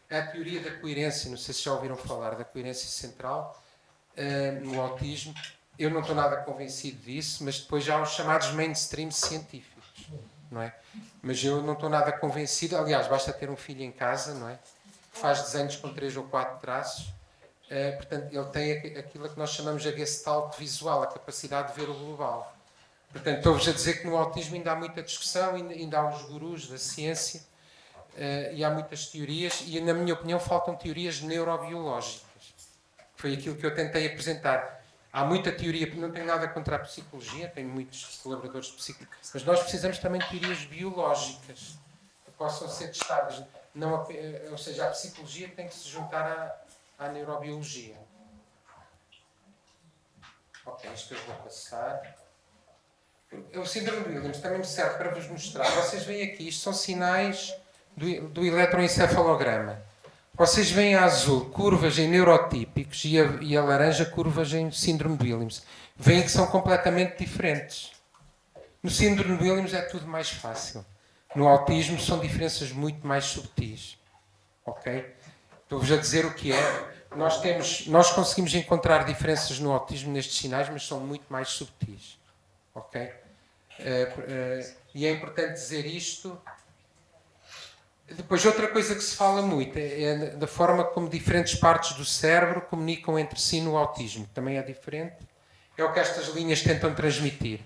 a teoria da coerência, não sei se já ouviram falar da coerência central no autismo. Eu não estou nada convencido disso, mas depois já há os chamados mainstream científicos, não é? Mas eu não estou nada convencido. Aliás, basta ter um filho em casa, não é? Que faz desenhos com 3 ou 4 traços. Portanto, ele tem aquilo que nós chamamos de gestalt visual, a capacidade de ver o global. Portanto, estou-vos a dizer que no autismo ainda há muita discussão, ainda há os gurus da ciência, e há muitas teorias, e na minha opinião faltam teorias neurobiológicas. Foi aquilo que eu tentei apresentar. Há muita teoria, não tenho nada contra a psicologia, tenho muitos colaboradores de psicologia, mas nós precisamos também de teorias biológicas que possam ser testadas. Não, ou seja, a psicologia tem que se juntar à neurobiologia. Ok, isto eu vou passar. O síndrome de Williams também me serve para vos mostrar. Vocês veem aqui, isto são sinais do eletroencefalograma. Vocês veem a azul curvas em neurotípicos e a laranja curvas em síndrome de Williams. Veem que são completamente diferentes. No síndrome de Williams é tudo mais fácil. No autismo são diferenças muito mais subtis. Ok? Estou-vos a dizer o que é. Nós conseguimos encontrar diferenças no autismo nestes sinais, mas são muito mais subtis. Ok? E é importante dizer isto. Depois, outra coisa que se fala muito é da forma como diferentes partes do cérebro comunicam entre si no autismo. Também é diferente. É o que estas linhas tentam transmitir.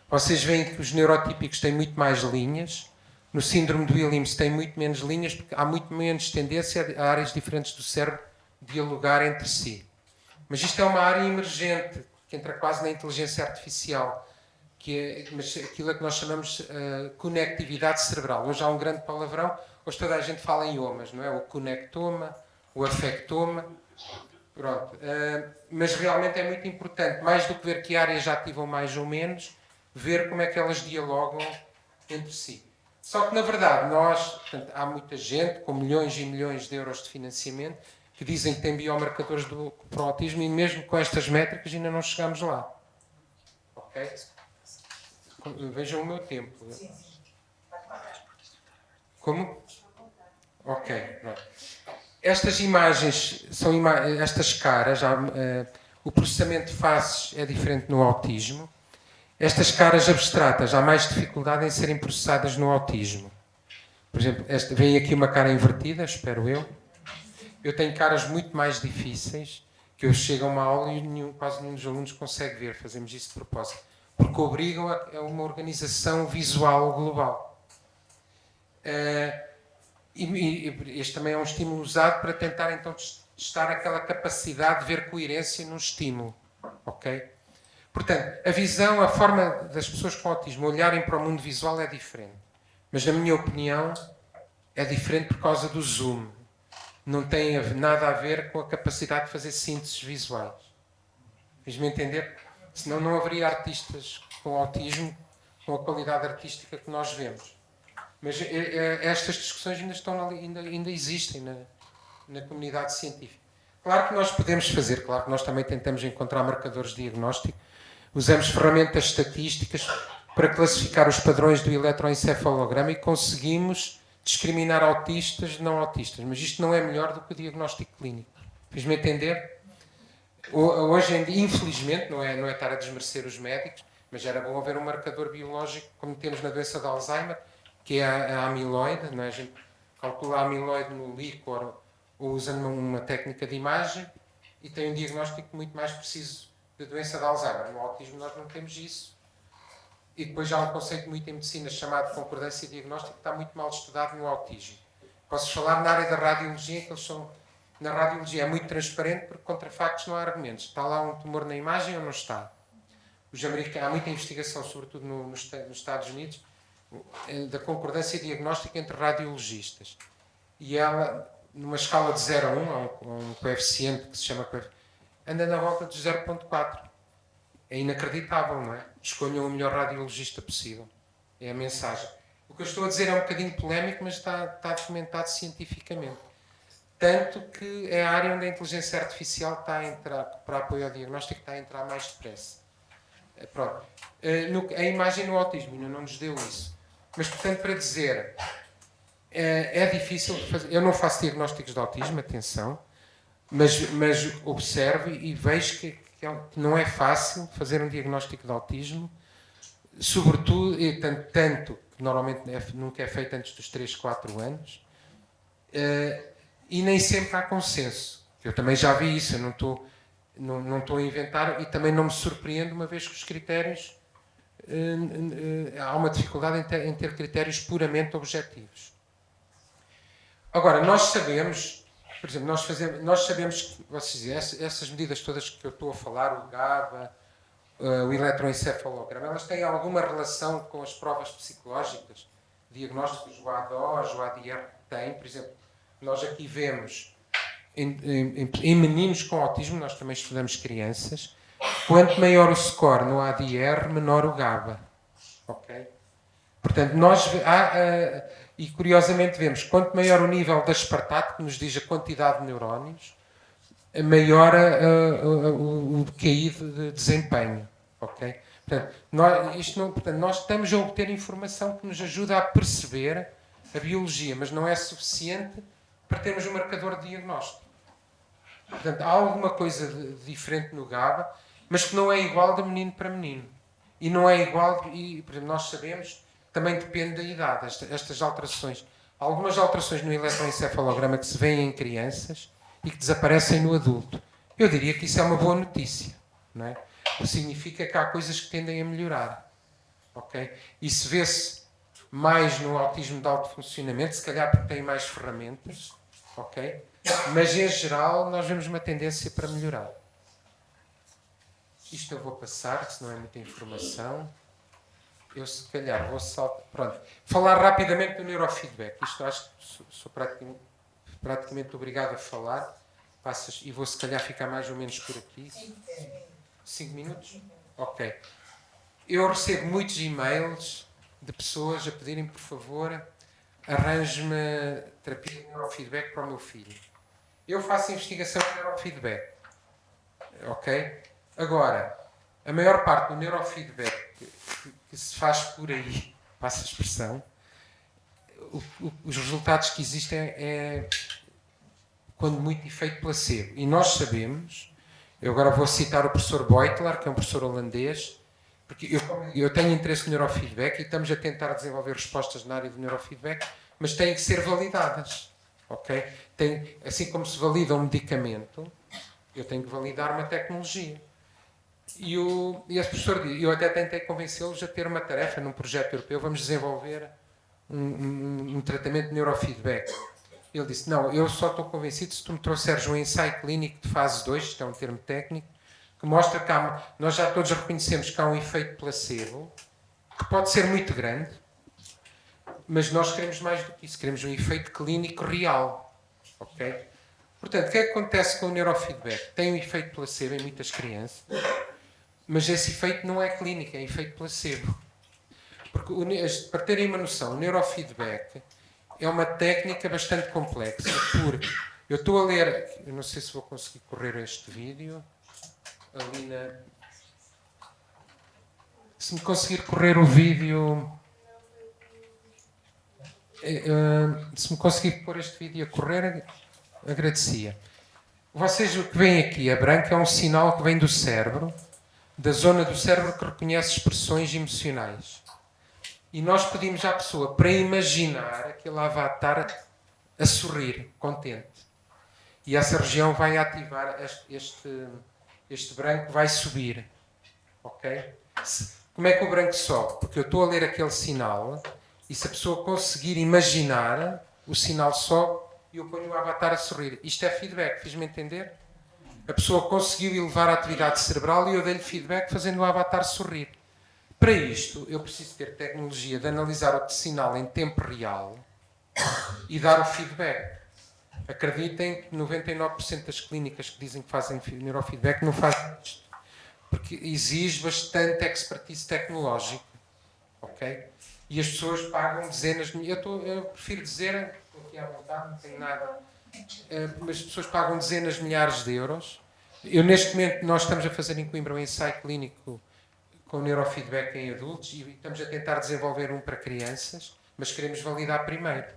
Vocês veem que os neurotípicos têm muito mais linhas. No síndrome de Williams tem muito menos linhas, porque há muito menos tendência a áreas diferentes do cérebro dialogar entre si. Mas isto é uma área emergente, que entra quase na inteligência artificial, mas aquilo é que nós chamamos conectividade cerebral. Hoje há um grande palavrão, hoje toda a gente fala em iomas, não é? O conectoma, o afectoma. Pronto. Mas realmente é muito importante, mais do que ver que áreas já ativam mais ou menos, ver como é que elas dialogam entre si. Só que, na verdade, portanto, há muita gente com milhões e milhões de euros de financiamento que dizem que tem biomarcadores para o autismo e mesmo com estas métricas ainda não chegamos lá. Ok? Vejam o meu tempo. Como? Ok. Pronto. Estas imagens, estas caras, o processamento de faces é diferente no autismo. Estas caras abstratas, há mais dificuldade em serem processadas no autismo. Por exemplo, vem aqui uma cara invertida, espero eu. Eu tenho caras muito mais difíceis, que eu chego a uma aula e quase nenhum dos alunos consegue ver. Fazemos isso de propósito. Porque obrigam a uma organização visual global. Este também é um estímulo usado para tentar, então, testar aquela capacidade de ver coerência num estímulo. Ok? Portanto, a visão, a forma das pessoas com autismo olharem para o mundo visual é diferente. Mas, na minha opinião, é diferente por causa do zoom. Não tem nada a ver com a capacidade de fazer sínteses visuais. Fiz-me entender? Senão não haveria artistas com autismo com a qualidade artística que nós vemos. Mas estas discussões ainda existem na comunidade científica. Claro que nós podemos fazer, claro que nós também tentamos encontrar marcadores de diagnóstico. Usamos ferramentas estatísticas para classificar os padrões do eletroencefalograma e conseguimos discriminar autistas de não autistas. Mas isto não é melhor do que o diagnóstico clínico. Fiz-me entender? Hoje em dia, infelizmente, não é estar a desmerecer os médicos, mas era bom haver um marcador biológico, como temos na doença de Alzheimer, que é a amiloide, não é? A gente calcula a amiloide no líquor ou usando uma técnica de imagem e tem um diagnóstico muito mais preciso de doença de Alzheimer. No autismo nós não temos isso. E depois há um conceito muito em medicina chamado concordância diagnóstica que está muito mal estudado no autismo. Posso falar na área da radiologia, que eles são... Na radiologia é muito transparente porque contra factos não há argumentos. Está lá um tumor na imagem ou não está? Há muita investigação, sobretudo nos Estados Unidos, da concordância diagnóstica entre radiologistas. E ela, numa escala de 0 a 1, há um coeficiente que se chama anda na volta de 0,4. É inacreditável, não é? Escolham o melhor radiologista possível. É a mensagem. O que eu estou a dizer é um bocadinho polémico, mas está documentado cientificamente. Tanto que é a área onde a inteligência artificial está a entrar, para apoio ao diagnóstico, está a entrar mais depressa. Pronto. A imagem no autismo ainda não nos deu isso. Mas, portanto, para dizer, é difícil fazer. Eu não faço diagnósticos de autismo, atenção, mas observo e vejo que não é fácil fazer um diagnóstico de autismo, sobretudo, tanto que normalmente nunca é feito antes dos 3, 4 anos, e nem sempre há consenso. Eu também já vi isso, eu não estou a inventar e também não me surpreendo, uma vez que os critérios, há uma dificuldade em ter critérios puramente objetivos. Agora, nós sabemos, por exemplo, nós sabemos que essas medidas todas que eu estou a falar, o GABA, o eletroencefalograma, elas têm alguma relação com as provas psicológicas, diagnósticos, o ADOS, o ADR tem, por exemplo, nós aqui vemos em meninos com autismo, nós também estudamos crianças, quanto maior o score no ADR, menor o GABA. Ok? Portanto, e curiosamente vemos, quanto maior o nível de aspartato, que nos diz a quantidade de neurónios, maior o QI de desempenho. Ok? Portanto, nós estamos a obter informação que nos ajuda a perceber a biologia, mas não é suficiente para termos um marcador de diagnóstico. Portanto, há alguma coisa diferente no GABA, mas que não é igual de menino para menino. E não é igual, e por exemplo, nós sabemos, também depende da idade, estas alterações. Há algumas alterações no eletroencefalograma que se veem em crianças e que desaparecem no adulto. Eu diria que isso é uma boa notícia, não é? Significa que há coisas que tendem a melhorar. Ok? E se vê-se mais no autismo de alto funcionamento, se calhar porque tem mais ferramentas, ok? Mas em geral nós vemos uma tendência para melhorar. Isto eu vou passar, se não é muita informação. Eu se calhar vou saltar. Pronto. Falar rapidamente do neurofeedback. Isto acho que sou praticamente obrigado a falar. E vou se calhar ficar mais ou menos por aqui. 5 minutos? Ok. Eu recebo muitos e-mails de pessoas a pedirem, por favor, arranje-me terapia de neurofeedback para o meu filho. Eu faço investigação de neurofeedback. Ok? Agora, a maior parte do neurofeedback que se faz por aí, passa a expressão, os resultados que existem é, quando muito, efeito placebo. E nós sabemos, eu agora vou citar o professor Beutler, que é um professor holandês, porque eu tenho interesse no neurofeedback e estamos a tentar desenvolver respostas na área do neurofeedback, mas têm que ser validadas. Okay? Assim como se valida um medicamento, eu tenho que validar uma tecnologia. E esse professor, eu até tentei convencê-los a ter uma tarefa num projeto europeu, vamos desenvolver um tratamento de neurofeedback. Ele disse, não, eu só estou convencido se tu me trouxeres um ensaio clínico de fase 2, isto é um termo técnico, que mostra que nós já todos reconhecemos que há um efeito placebo, que pode ser muito grande, mas nós queremos mais do que isso, queremos um efeito clínico real. Ok? Portanto, o que é que acontece com o neurofeedback? Tem um efeito placebo em muitas crianças, mas esse efeito não é clínico, é efeito placebo. Porque, para terem uma noção, o neurofeedback é uma técnica bastante complexa, porque eu estou a ler, eu não sei se vou conseguir correr este vídeo, ali se me conseguir correr o vídeo, se me conseguir pôr este vídeo a correr, agradecia. Vocês, o que vem aqui, a branca, é um sinal que vem do cérebro, da zona do cérebro que reconhece expressões emocionais. E nós pedimos à pessoa para imaginar aquele avatar a sorrir, contente. E essa região vai ativar, este branco vai subir. Ok? Como é que o branco sobe? Porque eu estou a ler aquele sinal e se a pessoa conseguir imaginar, o sinal sobe e eu ponho o avatar a sorrir. Isto é feedback, fiz-me entender? A pessoa conseguiu elevar a atividade cerebral e eu dei-lhe feedback fazendo o avatar sorrir. Para isto, eu preciso ter tecnologia de analisar o sinal em tempo real e dar o feedback. Acreditem que 99% das clínicas que dizem que fazem neurofeedback não fazem isto. Porque exige bastante expertise tecnológica. Ok? E as pessoas pagam dezenas de milhares. Eu prefiro dizer, estou aqui à vontade, não tenho nada. Mas as pessoas pagam dezenas de milhares de euros. Neste momento, nós estamos a fazer em Coimbra um ensaio clínico com neurofeedback em adultos e estamos a tentar desenvolver um para crianças, mas queremos validar primeiro.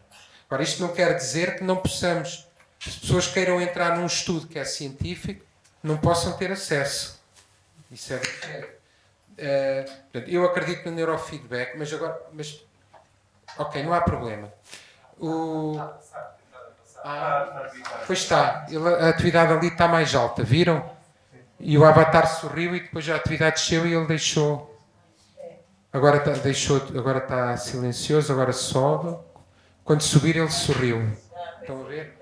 Agora, isto não quer dizer que não possamos, se as pessoas queiram entrar num estudo que é científico, não possam ter acesso. Isso é diferente. Portanto, eu acredito no neurofeedback, mas ok, não há problema. Pois está, a atividade ali está mais alta, viram? E o avatar sorriu e depois a atividade desceu e ele deixou. Agora está silencioso, agora sobe. Quando subir ele sorriu. Estão a ver?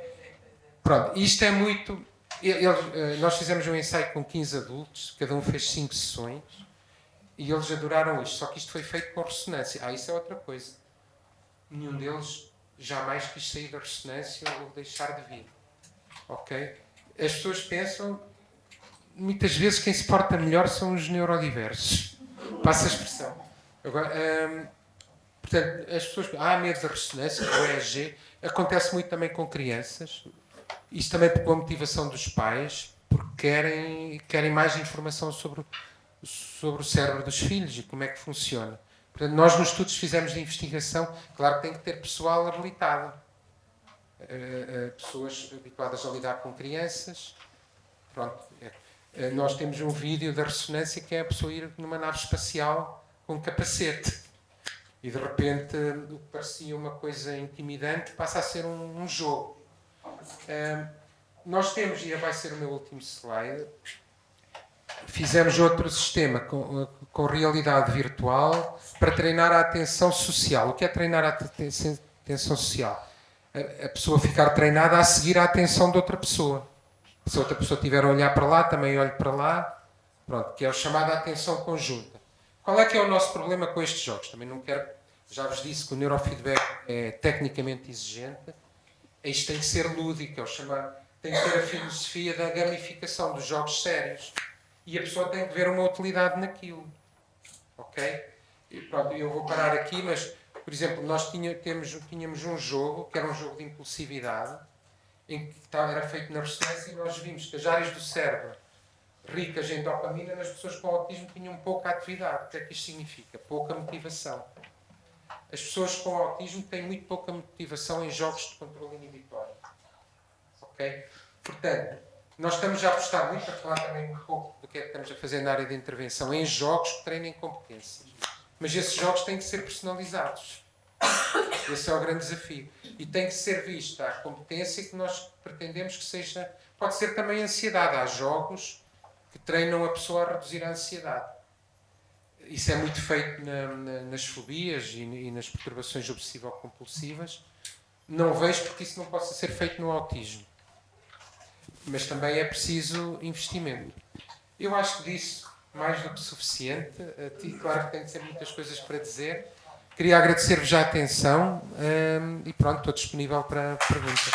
Pronto, isto é muito... Nós fizemos um ensaio com 15 adultos, cada um fez 5 sessões e eles adoraram isto, só que isto foi feito com ressonância. Isso é outra coisa. Nenhum deles jamais quis sair da ressonância ou deixar de vir. Ok? As pessoas pensam, muitas vezes quem se porta melhor são os neurodiversos. Passa a expressão. Agora, portanto, as pessoas há medo da ressonância, do EEG, acontece muito também com crianças. Isto também pela motivação dos pais, porque querem mais informação sobre o cérebro dos filhos e como é que funciona. Portanto, nós nos estudos fizemos de investigação, claro que tem que ter pessoal habilitado. Pessoas habituadas a lidar com crianças. Pronto. Nós temos um vídeo da ressonância que é a pessoa ir numa nave espacial com um capacete. E de repente o que parecia uma coisa intimidante passa a ser um jogo. Nós temos, e vai ser o meu último slide, fizemos outro sistema com realidade virtual para treinar a atenção social. O que é treinar a atenção social? A pessoa ficar treinada a seguir a atenção de outra pessoa. Se outra pessoa estiver a olhar para lá, também olho para lá. Pronto, que é o chamado atenção conjunta. Qual é que é o nosso problema com estes jogos? Também não quero... Já vos disse que o neurofeedback é tecnicamente exigente. Isto tem que ser lúdico, é o chamado... Tem que ter a filosofia da gamificação dos jogos sérios. E a pessoa tem que ver uma utilidade naquilo. Ok? E pronto, eu vou parar aqui, mas, por exemplo, nós tínhamos um jogo, que era um jogo de impulsividade, em que era feito na ressonância e nós vimos que as áreas do cérebro ricas em dopamina nas pessoas com autismo tinham pouca atividade. O que é que isto significa? Pouca motivação. As pessoas com autismo têm muito pouca motivação em jogos de controle inibitório. Ok? Portanto, nós estamos a apostar muito, a falar também um pouco do que é que estamos a fazer na área de intervenção, em jogos que treinem competências. Mas esses jogos têm que ser personalizados. Esse é o grande desafio. E tem que ser vista a competência que nós pretendemos que seja... Pode ser também ansiedade. Há jogos que treinam a pessoa a reduzir a ansiedade. Isso é muito feito nas fobias e nas perturbações obsessivo-compulsivas. Não vejo porque isso não possa ser feito no autismo. Mas também é preciso investimento. Eu acho que disse mais do que suficiente. Claro que tenho sempre muitas coisas para dizer. Queria agradecer-vos já a atenção e pronto, estou disponível para perguntas.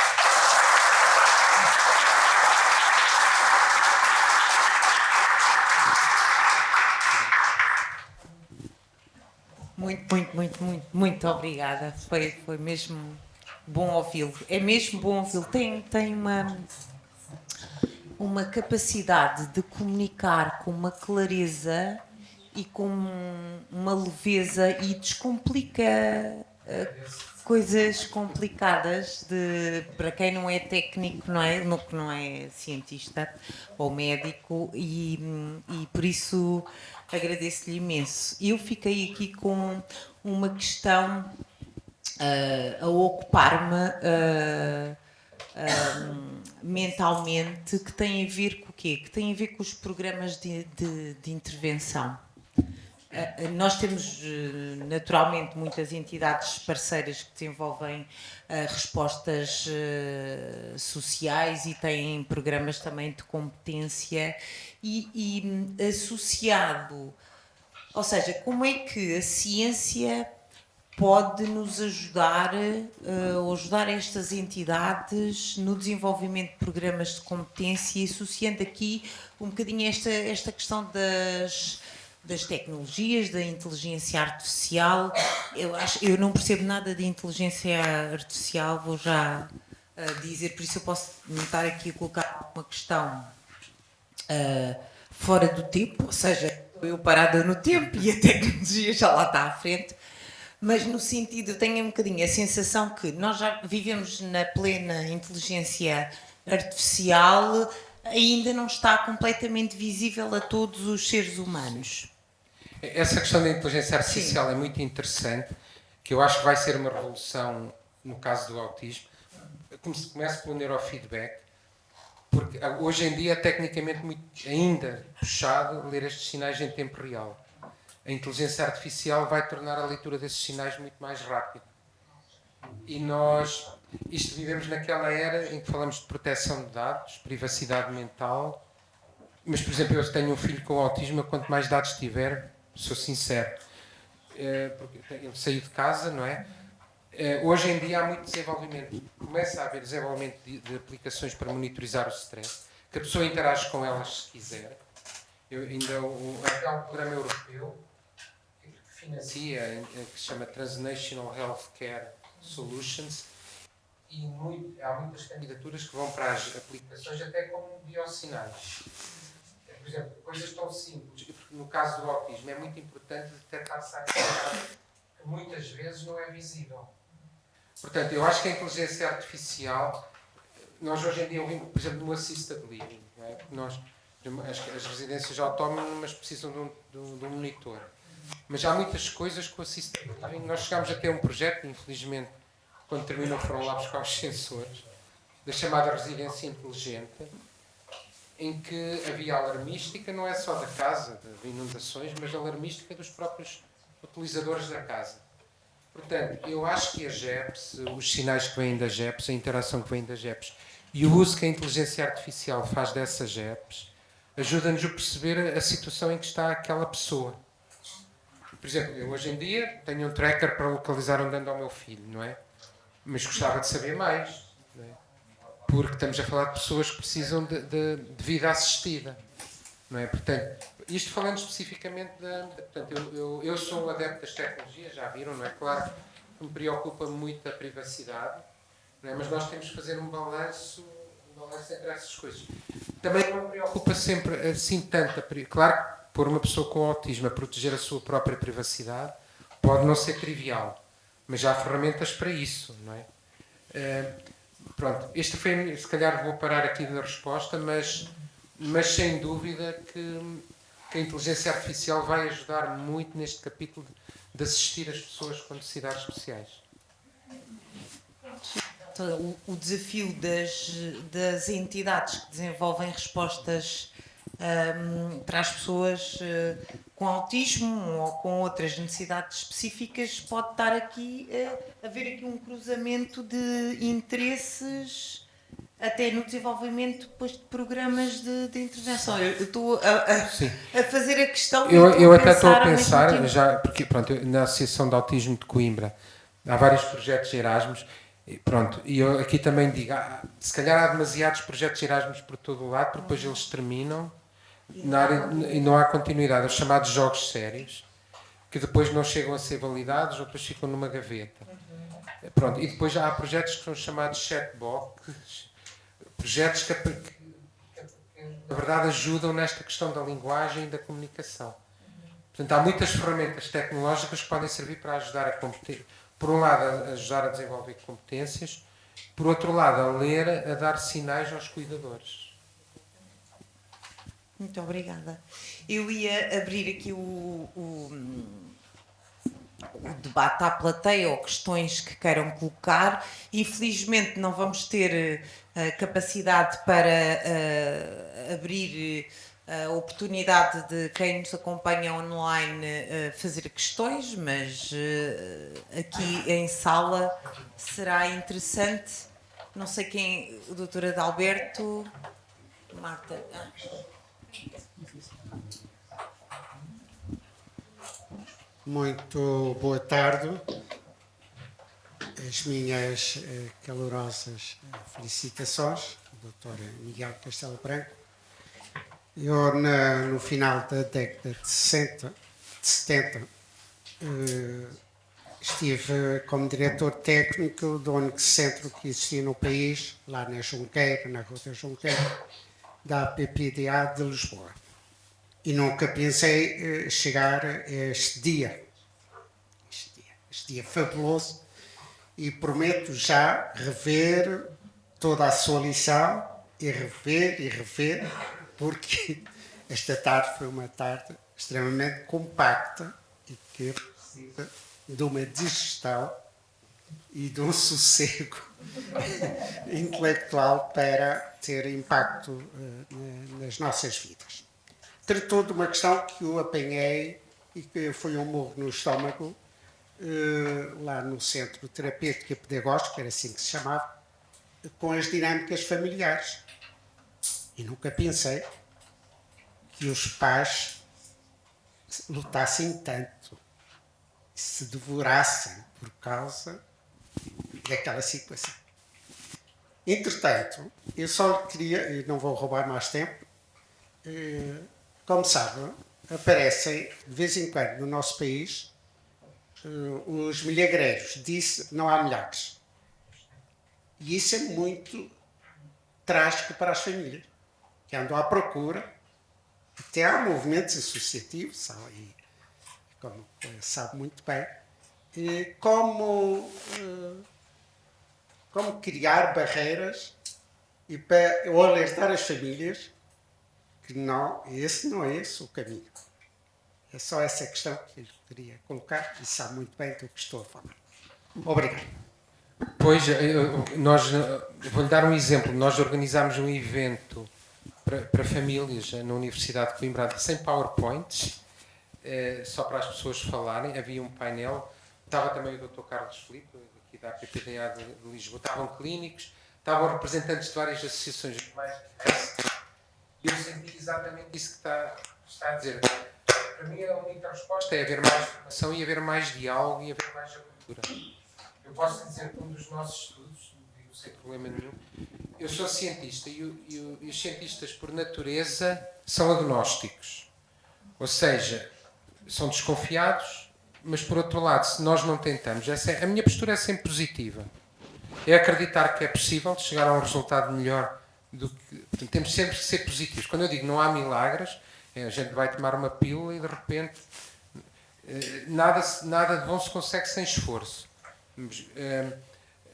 Muito obrigada. Foi mesmo bom ouvi-lo. É mesmo bom ouvi-lo. Tem uma capacidade de comunicar com uma clareza e com uma leveza e descomplica coisas complicadas para quem não é técnico, não é, que não é cientista ou médico, e por isso agradeço-lhe imenso. Eu fiquei aqui com uma questão a ocupar-me mentalmente, que tem a ver com o quê? Que tem a ver com os programas de intervenção. Nós temos naturalmente muitas entidades parceiras que desenvolvem respostas sociais e têm programas também de competência e associado, ou seja, como é que a ciência pode nos ajudar ou ajudar estas entidades no desenvolvimento de programas de competência, e associando aqui um bocadinho esta questão das tecnologias, da inteligência artificial. Eu não percebo nada de inteligência artificial, vou já dizer, por isso eu posso estar aqui a colocar uma questão fora do tempo, ou seja, eu parada no tempo e a tecnologia já lá está à frente, mas no sentido, eu tenho um bocadinho a sensação que nós já vivemos na plena inteligência artificial, ainda não está completamente visível a todos os seres humanos. Essa questão da inteligência artificial Sim. É muito interessante, que eu acho que vai ser uma revolução no caso do autismo. Começo pelo neurofeedback, porque hoje em dia é tecnicamente ainda puxado ler estes sinais em tempo real. A inteligência artificial vai tornar a leitura desses sinais muito mais rápida. E nós vivemos naquela era em que falamos de proteção de dados, privacidade mental, mas, por exemplo, eu tenho um filho com autismo, quanto mais dados tiver, sou sincero, porque ele saiu de casa, não é? Hoje em dia há muito desenvolvimento, começa a haver desenvolvimento de aplicações para monitorizar o stress, que a pessoa interage com elas se quiser. Até há um programa europeu que financia, que se chama Transnational Healthcare Solutions, e há muitas candidaturas que vão para as aplicações até como biosinais. Por exemplo, coisas tão simples, porque no caso do autismo é muito importante detectar sinais que muitas vezes não é visível. Portanto, eu acho que a inteligência artificial, nós hoje em dia ouvimos, por exemplo, no assisted living, não é? Porque as residências autónomas precisam de um monitor. Mas há muitas coisas com o assisted living. Nós chegámos a ter um projeto, infelizmente, quando terminou foram lá buscar os sensores, da chamada residência inteligente, em que havia alarmística, não é só da casa, de inundações, mas alarmística dos próprios utilizadores da casa. Portanto, eu acho que a GEPS, os sinais que vêm da GEPS, a interação que vem da GEPS e o uso que a inteligência artificial faz dessas GEPS, ajuda-nos a perceber a situação em que está aquela pessoa. Por exemplo, eu hoje em dia tenho um tracker para localizar onde anda o meu filho, não é? Mas gostava de saber mais, não é? Porque estamos a falar de pessoas que precisam de vida assistida, não é? Portanto, isto falando especificamente portanto, eu sou um adepto das tecnologias, já viram, não é? Claro que me preocupa muito a privacidade, não é? Mas nós temos que fazer um balanço entre essas coisas. Também não me preocupa sempre assim tanto, claro que pôr uma pessoa com autismo a proteger a sua própria privacidade pode não ser trivial, mas já há ferramentas para isso, não é? Pronto, este foi, se calhar vou parar aqui na resposta, mas sem dúvida que a inteligência artificial vai ajudar muito neste capítulo de assistir as pessoas com necessidades especiais. O desafio das entidades que desenvolvem respostas para as pessoas com autismo ou com outras necessidades específicas pode estar aqui haver aqui um cruzamento de interesses até no desenvolvimento depois de programas de intervenção. Eu estou a fazer a questão. Eu até estou a pensar, já, porque pronto, na Associação de Autismo de Coimbra há vários projetos de Erasmus. Pronto, e eu aqui também digo, se calhar há demasiados projetos de Erasmus por todo o lado, porque depois eles terminam na área, e não há continuidade, os chamados jogos sérios, que depois não chegam a ser validados ou depois ficam numa gaveta. Pronto, e depois já há projetos que são chamados chatbots, projetos que na verdade ajudam nesta questão da linguagem e da comunicação. Portanto, há muitas ferramentas tecnológicas que podem servir para ajudar Por um lado, a ajudar a desenvolver competências, por outro lado, a ler, a dar sinais aos cuidadores. Muito obrigada. Eu ia abrir aqui o debate à plateia ou questões que queiram colocar. Infelizmente não vamos ter capacidade para abrir a oportunidade de quem nos acompanha online fazer questões, mas aqui em sala será interessante. Não sei quem, o Dr. Adalberto, Marta. Muito boa tarde. As minhas calorosas felicitações ao Dr. Miguel Castelo Branco. Eu, no final da década de 70, estive como diretor técnico do único centro que existia no país, lá na Junqueira, na Rua da Junqueira, da APPDA de Lisboa. E nunca pensei chegar a este dia fabuloso, e prometo já rever toda a sua lição e rever, porque esta tarde foi uma tarde extremamente compacta e que precisa de uma digestão e de um sossego intelectual para ter impacto nas nossas vidas. Tratou de uma questão que eu apanhei e que foi um murro no estômago lá no Centro Terapêutico e Pedagógico, era assim que se chamava, com as dinâmicas familiares. E nunca pensei que os pais lutassem tanto, se devorassem por causa daquela situação. Entretanto, eu só queria, e não vou roubar mais tempo, como sabem, aparecem de vez em quando no nosso país os milagreiros. Disse não há milagres. E isso é muito trágico para as famílias, que andam à procura. Até há movimentos associativos, e, como sabe muito bem, como criar barreiras e para alertar as famílias que não, esse não é esse o caminho. É só essa questão que eu queria colocar e sabe muito bem do que estou a falar. Obrigado. Pois, vou-lhe dar um exemplo. Nós organizámos um evento para famílias na Universidade de Coimbra, sem PowerPoints, só para as pessoas falarem. Havia um painel, estava também o Dr. Carlos Filipe, aqui da APPDA de Lisboa, estavam clínicos, estavam representantes de várias associações mais diversas. E eu senti exatamente isso que está a dizer. Para mim, a única resposta é haver mais formação e haver mais diálogo e haver mais abertura. Eu posso dizer que um dos nossos estudos, não digo sem problema nenhum, eu sou cientista e os cientistas, por natureza, são agnósticos. Ou seja, são desconfiados, mas, por outro lado, se nós não tentamos, a minha postura é sempre positiva. É acreditar que é possível chegar a um resultado melhor do que... Portanto, temos sempre que ser positivos. Quando eu digo não há milagres, a gente vai tomar uma pílula e, de repente, nada de bom se consegue sem esforço.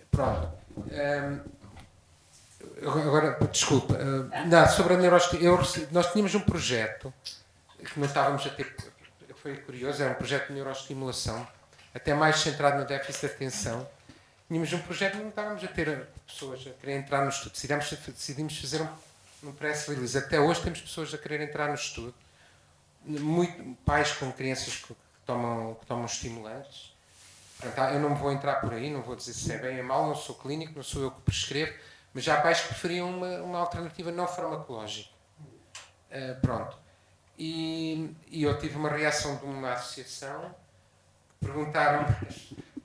Pronto. Agora, desculpa. Sobre a neuroestimulação, nós tínhamos um projeto que não estávamos a ter. Foi curioso, era um projeto de neuroestimulação, até mais centrado no déficit de atenção. Tínhamos um projeto que não estávamos a ter pessoas a querer entrar no estudo. Decidimos fazer um press release. Até hoje temos pessoas a querer entrar no estudo. Pais com crianças que tomam estimulantes. Portanto, eu não vou entrar por aí, não vou dizer se é bem ou é mal, não sou clínico, não sou eu que prescrevo, mas já há pais que preferiam uma alternativa não farmacológica. Pronto. E eu tive uma reação de uma associação que perguntaram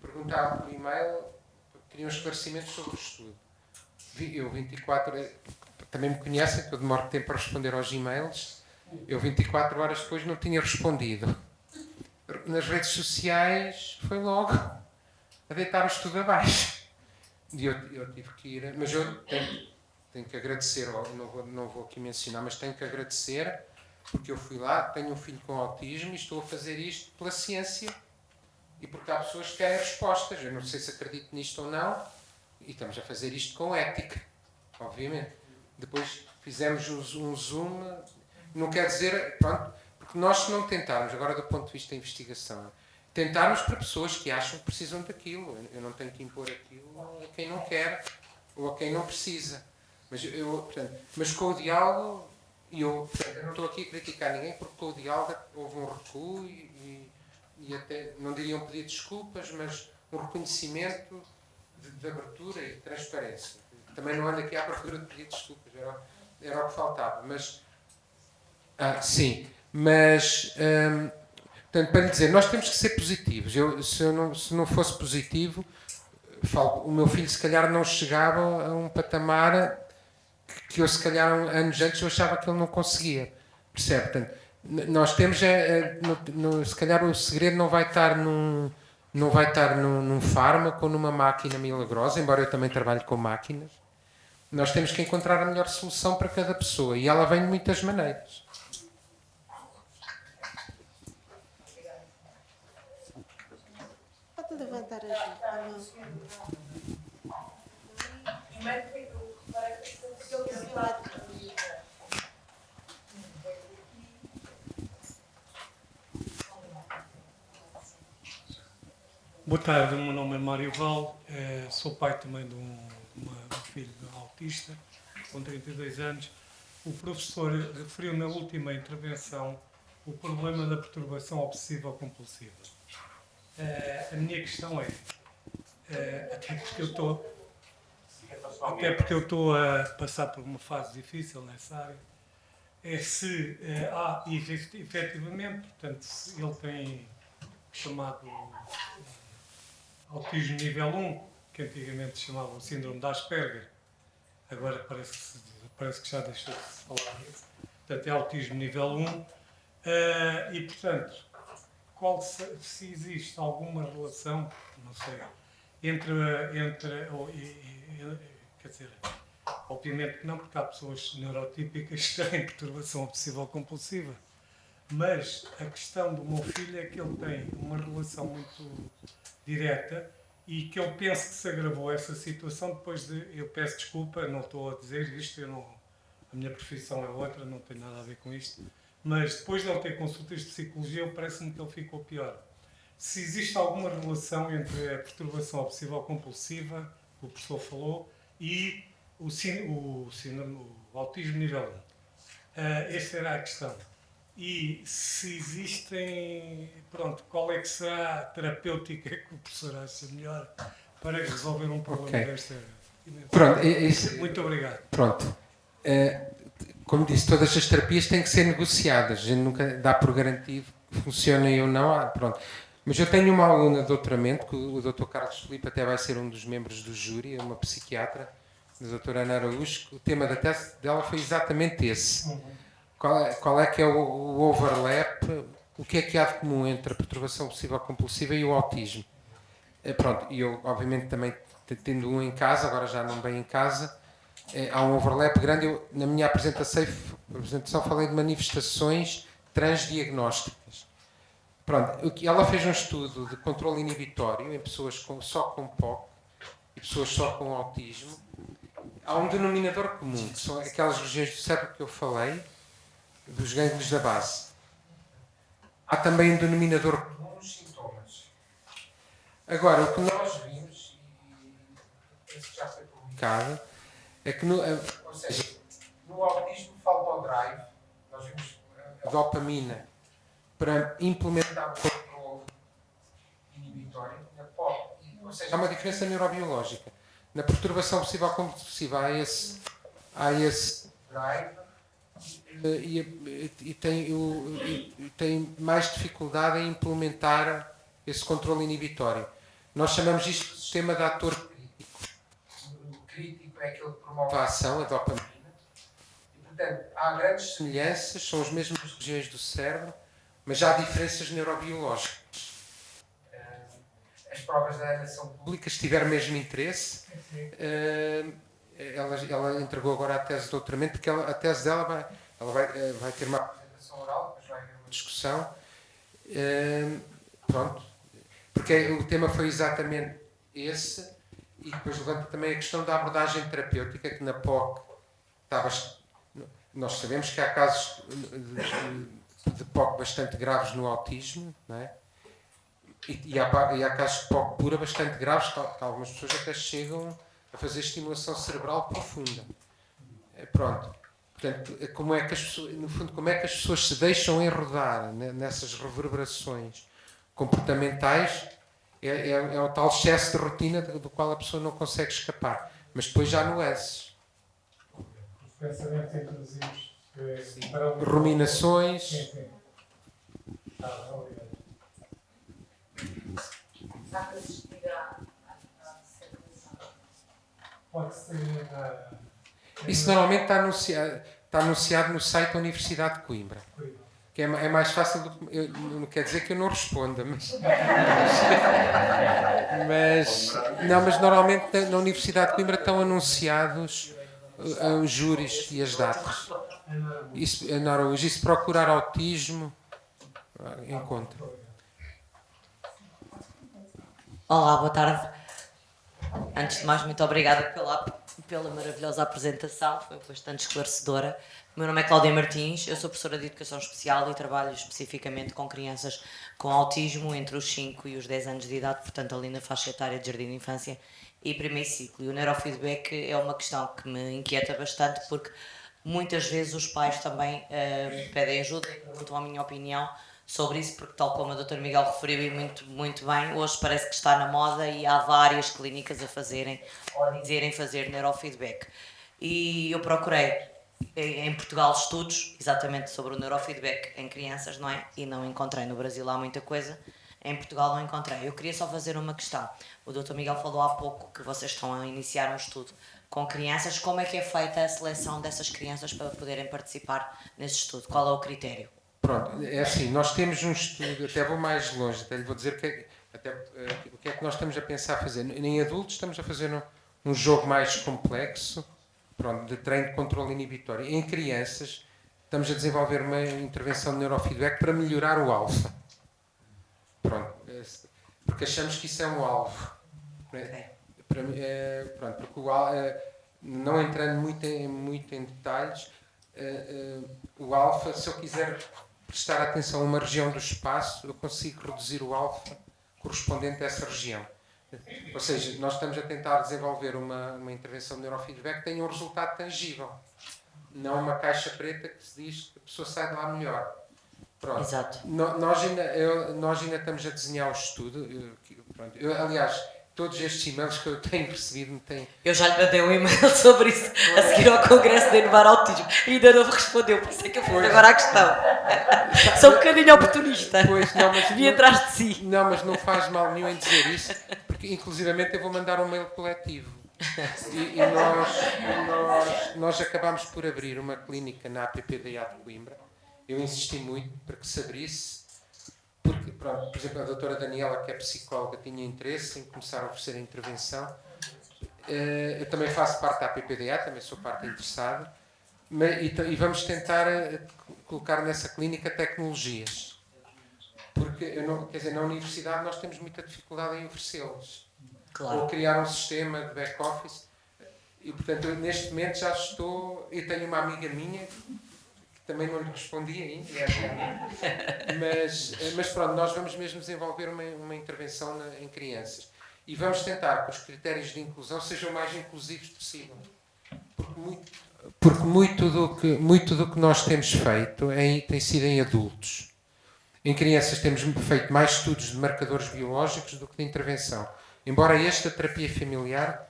por e-mail, queriam esclarecimentos sobre o estudo. Eu 24, também me conhecem, que eu demoro tempo a responder aos e-mails, eu 24 horas depois não tinha respondido. Nas redes sociais foi logo a deitar o estudo abaixo. E eu tive que ir, mas eu tenho que agradecer, não vou aqui mencionar, mas tenho que agradecer, porque eu fui lá, tenho um filho com autismo e estou a fazer isto pela ciência e porque há pessoas que querem respostas. Eu não sei se acredito nisto ou não, e estamos a fazer isto com ética, obviamente. Depois fizemos um zoom, não quer dizer, pronto, porque nós se não tentarmos, agora do ponto de vista da investigação, tentarmos para pessoas que acham que precisam daquilo. Eu não tenho que impor aquilo a quem não quer ou a quem não precisa. Mas com o diálogo, eu não estou aqui a criticar ninguém, porque com o diálogo houve um recuo e até, não diria um pedido de desculpas, mas um reconhecimento de abertura e de transparência. Também não ando aqui à procura de pedir desculpas, era o que faltava. Mas, sim, mas, portanto, para lhe dizer, nós temos que ser positivos. Se não fosse positivo, o meu filho se calhar não chegava a um patamar que eu se calhar anos antes eu achava que ele não conseguia. Percebe? Portanto, nós temos, se calhar o segredo não vai estar num fármaco ou numa máquina milagrosa, embora eu também trabalhe com máquinas. Nós temos que encontrar a melhor solução para cada pessoa e ela vem de muitas maneiras. Pode levantar a mão. Boa tarde, o meu nome é Mário Val, sou pai também de um filho autista, com 32 anos. O professor referiu na última intervenção o problema da perturbação obsessiva-compulsiva. A minha questão até porque eu estou a passar por uma fase difícil nessa área, é se há efetivamente, portanto, se ele tem chamado autismo nível 1, que antigamente se chamava o síndrome de Asperger, agora parece que já deixou de se falar nisso. Portanto, é autismo nível 1 e, portanto, se existe alguma relação, não sei, quer dizer, obviamente que não, porque há pessoas neurotípicas que têm perturbação obsessiva-compulsiva, mas a questão do meu filho é que ele tem uma relação muito direta e que eu penso que se agravou essa situação depois de... Eu peço desculpa, não estou a dizer isto, a minha profissão é outra, não tem nada a ver com isto, mas depois de ele ter consultas de psicologia, parece-me que ele ficou pior. Se existe alguma relação entre a perturbação obsessiva-compulsiva, que o professor falou, e o autismo nível 1. Essa era a questão. E se existem, pronto, qual é que será a terapêutica que o professor acha melhor para resolver um problema desta dimensão? Pronto, muito obrigado. Pronto. Como disse, todas as terapias têm que ser negociadas. A gente nunca dá por garantido que funcionem ou não. Pronto. Mas eu tenho uma aluna de doutoramento, que o Dr. Carlos Filipe até vai ser um dos membros do júri, uma psiquiatra, a doutora Ana Araújo. O tema da tese dela foi exatamente esse. Qual é que é o overlap, o que é que há de comum entre a perturbação obsessiva-compulsiva e o autismo? Pronto, e eu, obviamente, também tendo um em casa, agora já não bem em casa, há um overlap grande. Eu, na minha apresentação falei de manifestações transdiagnósticas. Pronto, ela fez um estudo de controle inibitório em pessoas só com POC e pessoas só com autismo. Há um denominador comum, que são aquelas regiões do cérebro que eu falei, dos gânglios da base. Há também um denominador comum nos sintomas. Agora, o que nós vimos, e isso já foi publicado, é que no autismo falta o drive. Nós vimos a dopamina para implementar o controle inibitório na POC. Ou seja, há uma diferença neurobiológica. Na perturbação obsessiva-compulsiva há esse drive e tem mais dificuldade em implementar esse controle inibitório. Nós chamamos isto de sistema de ator crítico. O crítico é aquele que promove a ação, a dopamina. E, portanto, há grandes semelhanças, são as mesmas regiões do cérebro, mas já há diferenças neurobiológicas. As provas da Ana são públicas, se tiver mesmo interesse. Ela entregou agora a tese de doutoramento, porque a tese dela vai ter uma apresentação oral, depois vai haver uma discussão. Pronto. porque o tema foi exatamente esse, e depois levanta também a questão da abordagem terapêutica, que na POC nós sabemos que há casos de POC bastante graves no autismo, não é? E há casos de POC pura bastante graves, que algumas pessoas até chegam a fazer estimulação cerebral profunda. Pronto. Portanto, como é que as pessoas, no fundo, como é que as pessoas se deixam enrodar nessas reverberações comportamentais é o tal excesso de rotina do qual a pessoa não consegue escapar. Mas depois já nuances. Os pensamentos intrusivos. Ruminações. Sim, sim. Obrigado. Pode ser. Isso normalmente está anunciado no site da Universidade de Coimbra. Que é mais fácil do que. Não quer dizer que eu não responda, mas normalmente na Universidade de Coimbra estão anunciados os júris e as datas. E se procurar autismo, encontra. Olá, boa tarde. Antes de mais, muito obrigada pela maravilhosa apresentação, foi bastante esclarecedora. O meu nome é Cláudia Martins, eu sou professora de Educação Especial e trabalho especificamente com crianças com autismo entre os 5 e os 10 anos de idade, portanto ali na faixa etária de jardim de infância e primeiro ciclo. E o neurofeedback é uma questão que me inquieta bastante porque muitas vezes os pais também pedem ajuda e perguntam a minha opinião sobre isso, porque tal como o Dr. Miguel referiu e muito bem, hoje parece que está na moda e há várias clínicas a fazerem ou a dizerem fazer neurofeedback. E eu procurei em Portugal estudos exatamente sobre o neurofeedback em crianças, não é? E não encontrei. No Brasil há muita coisa, em Portugal não encontrei. Eu queria só fazer uma questão. O Dr. Miguel falou há pouco que vocês estão a iniciar um estudo com crianças. Como é que é feita a seleção dessas crianças para poderem participar nesse estudo? Qual é o critério? Pronto, é assim, nós temos um estudo, até vou mais longe, até lhe vou dizer o que é que nós estamos a pensar fazer. Em adultos estamos a fazer um jogo mais complexo, pronto, de treino de controle inibitório. Em crianças estamos a desenvolver uma intervenção de neurofeedback para melhorar o alfa. Pronto, porque achamos que isso é um alvo. Pronto, porque não entrando muito em detalhes, o alfa, se eu quiser prestar atenção a uma região do espaço, eu consigo reduzir o alfa correspondente a essa região. Ou seja, nós estamos a tentar desenvolver uma intervenção de neurofeedback que tenha um resultado tangível. Não uma caixa preta que se diz que a pessoa sai de lá melhor. Pronto. Exato. Nós ainda estamos a desenhar o estudo. Aliás, todos estes e-mails que eu tenho recebido me têm... Eu já lhe mandei um e-mail sobre isso a seguir ao Congresso de Inovar Autismo e ainda não me respondeu, por isso é que eu fiz agora a questão. Sou um bocadinho oportunista. Pois, não, mas vim atrás de si. Não, mas não faz mal nenhum em dizer isso, porque inclusivamente eu vou mandar um mail coletivo. E nós acabámos por abrir uma clínica na APPDA de Coimbra. Eu insisti muito para que se abrisse, porque, pronto, por exemplo, a doutora Daniela, que é psicóloga, tinha interesse em começar a oferecer a intervenção. Eu também faço parte da APPDA, também sou parte interessada, e vamos tentar colocar nessa clínica tecnologias. Porque, na universidade nós temos muita dificuldade em oferecê-las. Claro. Ou criar um sistema de back-office. E, portanto, eu, neste momento já estou... Eu tenho uma amiga minha... Também não lhe respondi ainda, mas pronto, nós vamos mesmo desenvolver uma intervenção em crianças e vamos tentar que os critérios de inclusão sejam o mais inclusivos possível, porque muito do que nós temos feito tem sido em adultos. Em crianças temos feito mais estudos de marcadores biológicos do que de intervenção, embora esta terapia familiar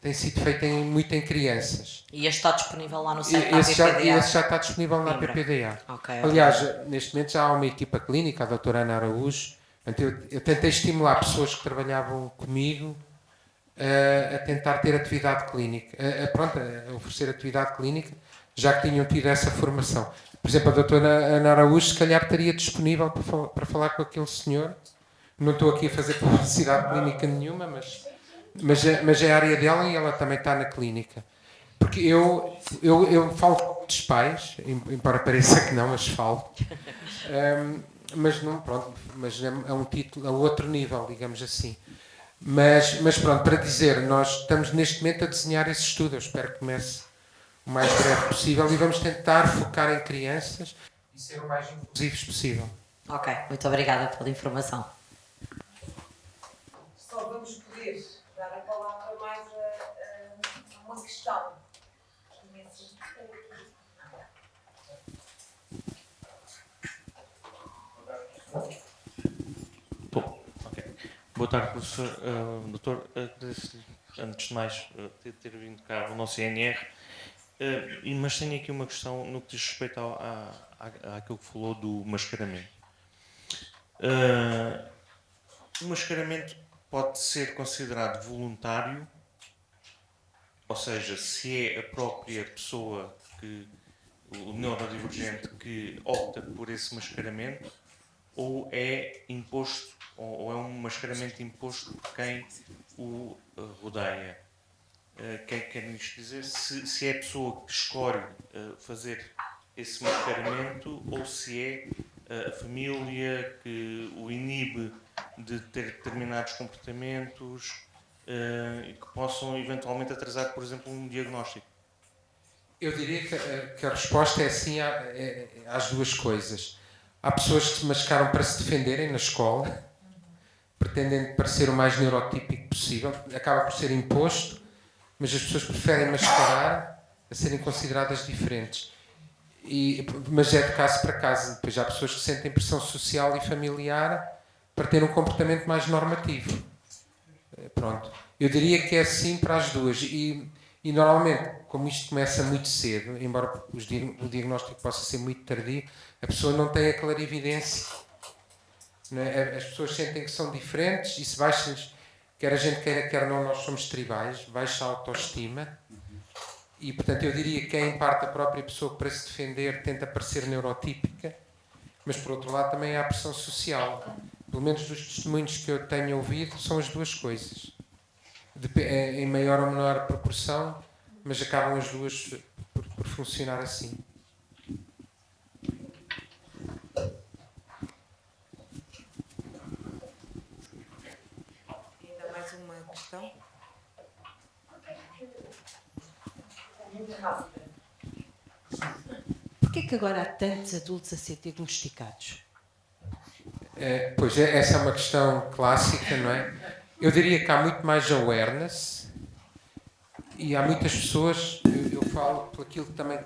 tem sido feita muito em crianças. E este está disponível lá no site da APPDA? Esse já está disponível na APPDA. Okay. Aliás, neste momento já há uma equipa clínica, a doutora Ana Araújo. Eu tentei estimular pessoas que trabalhavam comigo a tentar ter atividade clínica, a oferecer atividade clínica, já que tinham tido essa formação. Por exemplo, a doutora Ana Araújo se calhar estaria disponível para falar com aquele senhor. Não estou aqui a fazer publicidade clínica nenhuma, mas é a área dela e ela também está na clínica. Porque eu falo dos pais, embora pareça que não, mas falo. mas não, pronto, mas é um título a outro nível, digamos assim. Mas pronto, para dizer, nós estamos neste momento a desenhar esse estudo, eu espero que comece o mais breve possível e vamos tentar focar em crianças e ser o mais inclusivos possível. Ok, muito obrigada pela informação. Só vamos poder dar a palavra mais a uma questão. Bom, ok. Boa tarde, professor. Doutor, agradeço-lhe, antes de mais, ter vindo cá o nosso INR, mas tenho aqui uma questão no que diz respeito àquilo que falou do mascaramento. O mascaramento pode ser considerado voluntário, ou seja, se é a própria pessoa, o neurodivergente, que opta por esse mascaramento, ou é imposto, ou é um mascaramento imposto por quem o rodeia. Quer isto dizer se é a pessoa que escolhe fazer esse mascaramento ou se é a família que o inibe de ter determinados comportamentos e que possam eventualmente atrasar, por exemplo, um diagnóstico. Eu diria que a resposta é sim às duas coisas. Há pessoas que se mascaram para se defenderem na escola, pretendem parecer o mais neurotípico possível, acaba por ser imposto, mas as pessoas preferem mascarar a serem consideradas diferentes. Mas é de caso para caso. Depois há pessoas que sentem pressão social e familiar para ter um comportamento mais normativo. Pronto. Eu diria que é sim para as duas. E normalmente, como isto começa muito cedo, embora o diagnóstico possa ser muito tardio, a pessoa não tem a clarividência. Não é? As pessoas sentem que são diferentes e se baixa-lhes, quer a gente queira, quer não, nós somos tribais, baixa a autoestima. E, portanto, eu diria que é em parte a própria pessoa que, para se defender, tenta parecer neurotípica, mas, por outro lado, também há a pressão social. Pelo menos dos testemunhos que eu tenho ouvido, são as duas coisas. Em maior ou menor proporção, mas acabam as duas por funcionar assim. Ainda mais uma questão? Porquê que agora há tantos adultos a ser diagnosticados? Pois, essa é uma questão clássica, não é? Eu diria que há muito mais awareness e há muitas pessoas, eu falo por aquilo que também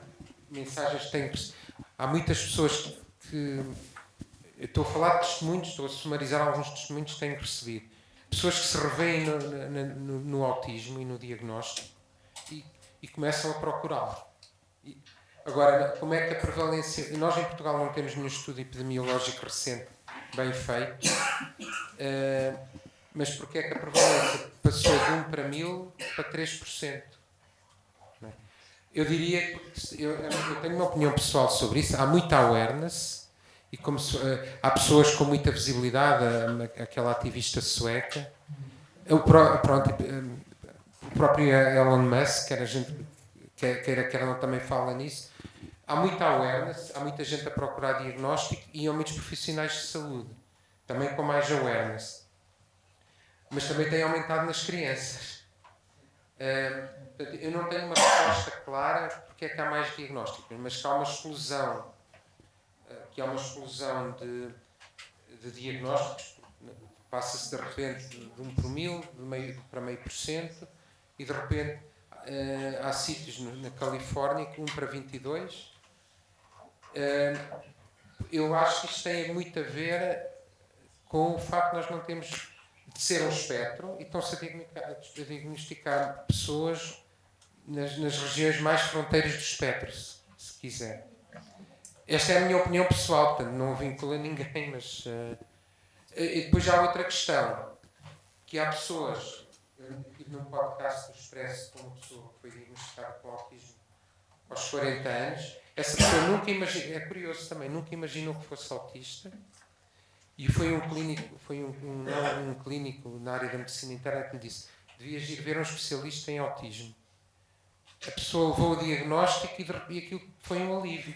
mensagens têm, há muitas pessoas que eu estou a falar de testemunhos, estou a sumarizar alguns testemunhos que tenho recebido. Pessoas que se revêem no autismo e no diagnóstico e começam a procurá-lo. Agora, como é que a prevalência... Nós em Portugal não temos nenhum estudo epidemiológico recente bem feito, mas porquê é que a prevalência passou de 1 para 1000 para 3%? Não é? Eu diria que... Eu tenho uma opinião pessoal sobre isso. Há muita awareness e há pessoas com muita visibilidade, aquela ativista sueca, o próprio Elon Musk, quer não também fala nisso. Há muita awareness, há muita gente a procurar diagnóstico e há muitos profissionais de saúde, também com mais awareness. Mas também tem aumentado nas crianças. Eu não tenho uma resposta clara porque é que há mais diagnóstico, mas que há uma explosão, de diagnósticos, passa-se de repente de 1 por 1000 para meio por cento e de repente há sítios na Califórnia que 1 para 22. Eu acho que isto tem muito a ver com o facto de nós não temos de ser um espectro e estão-se a diagnosticar pessoas nas regiões mais fronteiras do espectro, se quiser. Esta é a minha opinião pessoal, portanto não vincula ninguém, mas... E depois há outra questão, que há pessoas... Eu tive num podcast do Expresso com uma pessoa que foi diagnosticada com autismo aos 40 anos. Essa pessoa nunca imaginou, é curioso também, nunca imaginou que fosse autista. E foi um clínico na área da medicina interna que me disse: devias ir ver um especialista em autismo. A pessoa levou o diagnóstico e aquilo foi um alívio.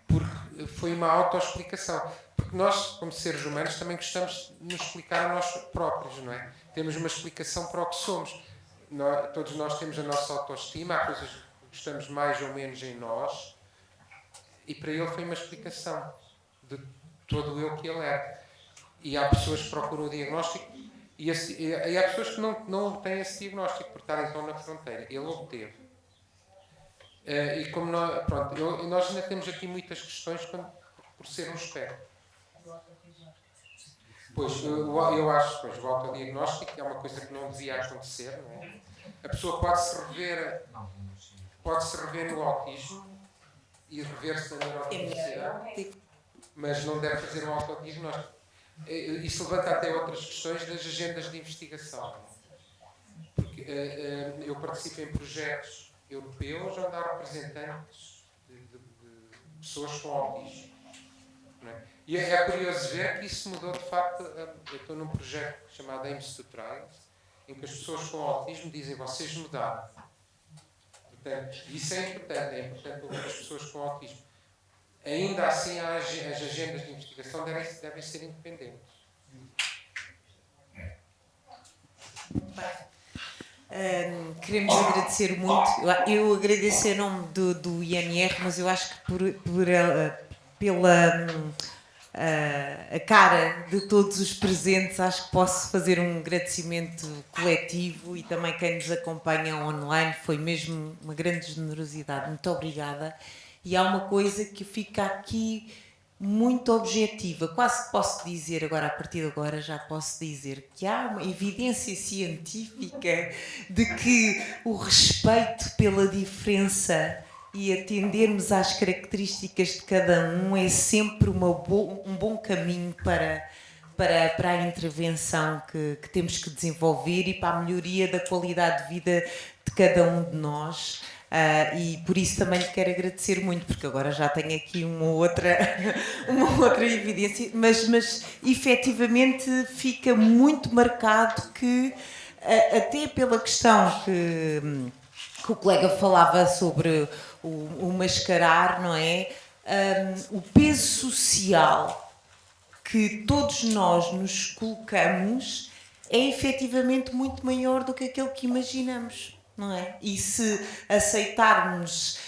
Porque foi uma autoexplicação. Porque nós, como seres humanos, também gostamos de nos explicar a nós próprios, não é? Temos uma explicação para o que somos. Todos nós temos a nossa autoestima, há coisas que gostamos mais ou menos em nós, e para ele foi uma explicação de todo o eu que ele é. E há pessoas que procuram o diagnóstico, e há pessoas que não têm esse diagnóstico, por estarem então na fronteira. Ele obteve. E como nós ainda temos aqui muitas questões por ser um espectro. Pois, eu acho que o autodiagnóstico é uma coisa que não devia acontecer, não é? A pessoa pode-se rever no autismo e rever-se na neurodiversidade, mas não deve fazer um autodiagnóstico. Isso levanta até outras questões das agendas de investigação. Porque eu participo em projetos europeus onde há representantes de pessoas com autismo. Não é? E é curioso ver que isso mudou de facto. Eu estou num projeto chamado Aims to Trials, em que as pessoas com autismo dizem: vocês mudaram. Portanto, isso é importante ouvir as pessoas com autismo. Ainda assim, as agendas de investigação devem ser independentes. Queremos agradecer muito. Eu agradeço em nome do INR, mas eu acho que pela a cara de todos os presentes, acho que posso fazer um agradecimento coletivo, e também quem nos acompanha online. Foi mesmo uma grande generosidade. Muito obrigada. E há uma coisa que fica aqui muito objetiva, quase que posso dizer agora, a partir de agora já posso dizer que há uma evidência científica de que o respeito pela diferença e atendermos às características de cada um é sempre um bom caminho para a intervenção que temos que desenvolver e para a melhoria da qualidade de vida de cada um de nós. E por isso também lhe quero agradecer muito, porque agora já tenho aqui uma outra evidência, mas efetivamente fica muito marcado que, até pela questão que o colega falava sobre o mascarar, não é? O peso social que todos nós nos colocamos é efetivamente muito maior do que aquele que imaginamos. Não é? E se aceitarmos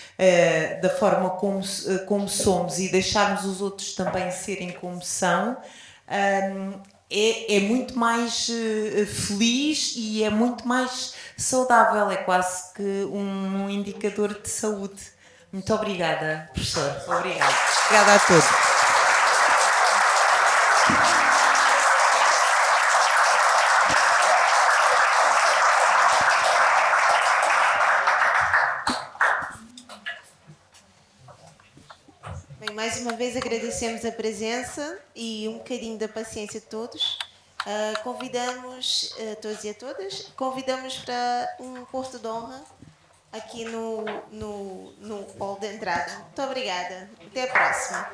da forma como somos e deixarmos os outros também serem como são, é muito mais feliz e é muito mais saudável. É quase que um indicador de saúde. Muito obrigada, professor. Obrigada. Obrigada a todos. Mais uma vez agradecemos a presença e um bocadinho da paciência de todos. Convidamos todos e a todas, convidamos para um posto de honra aqui no hall de entrada. Muito obrigada. Até a próxima.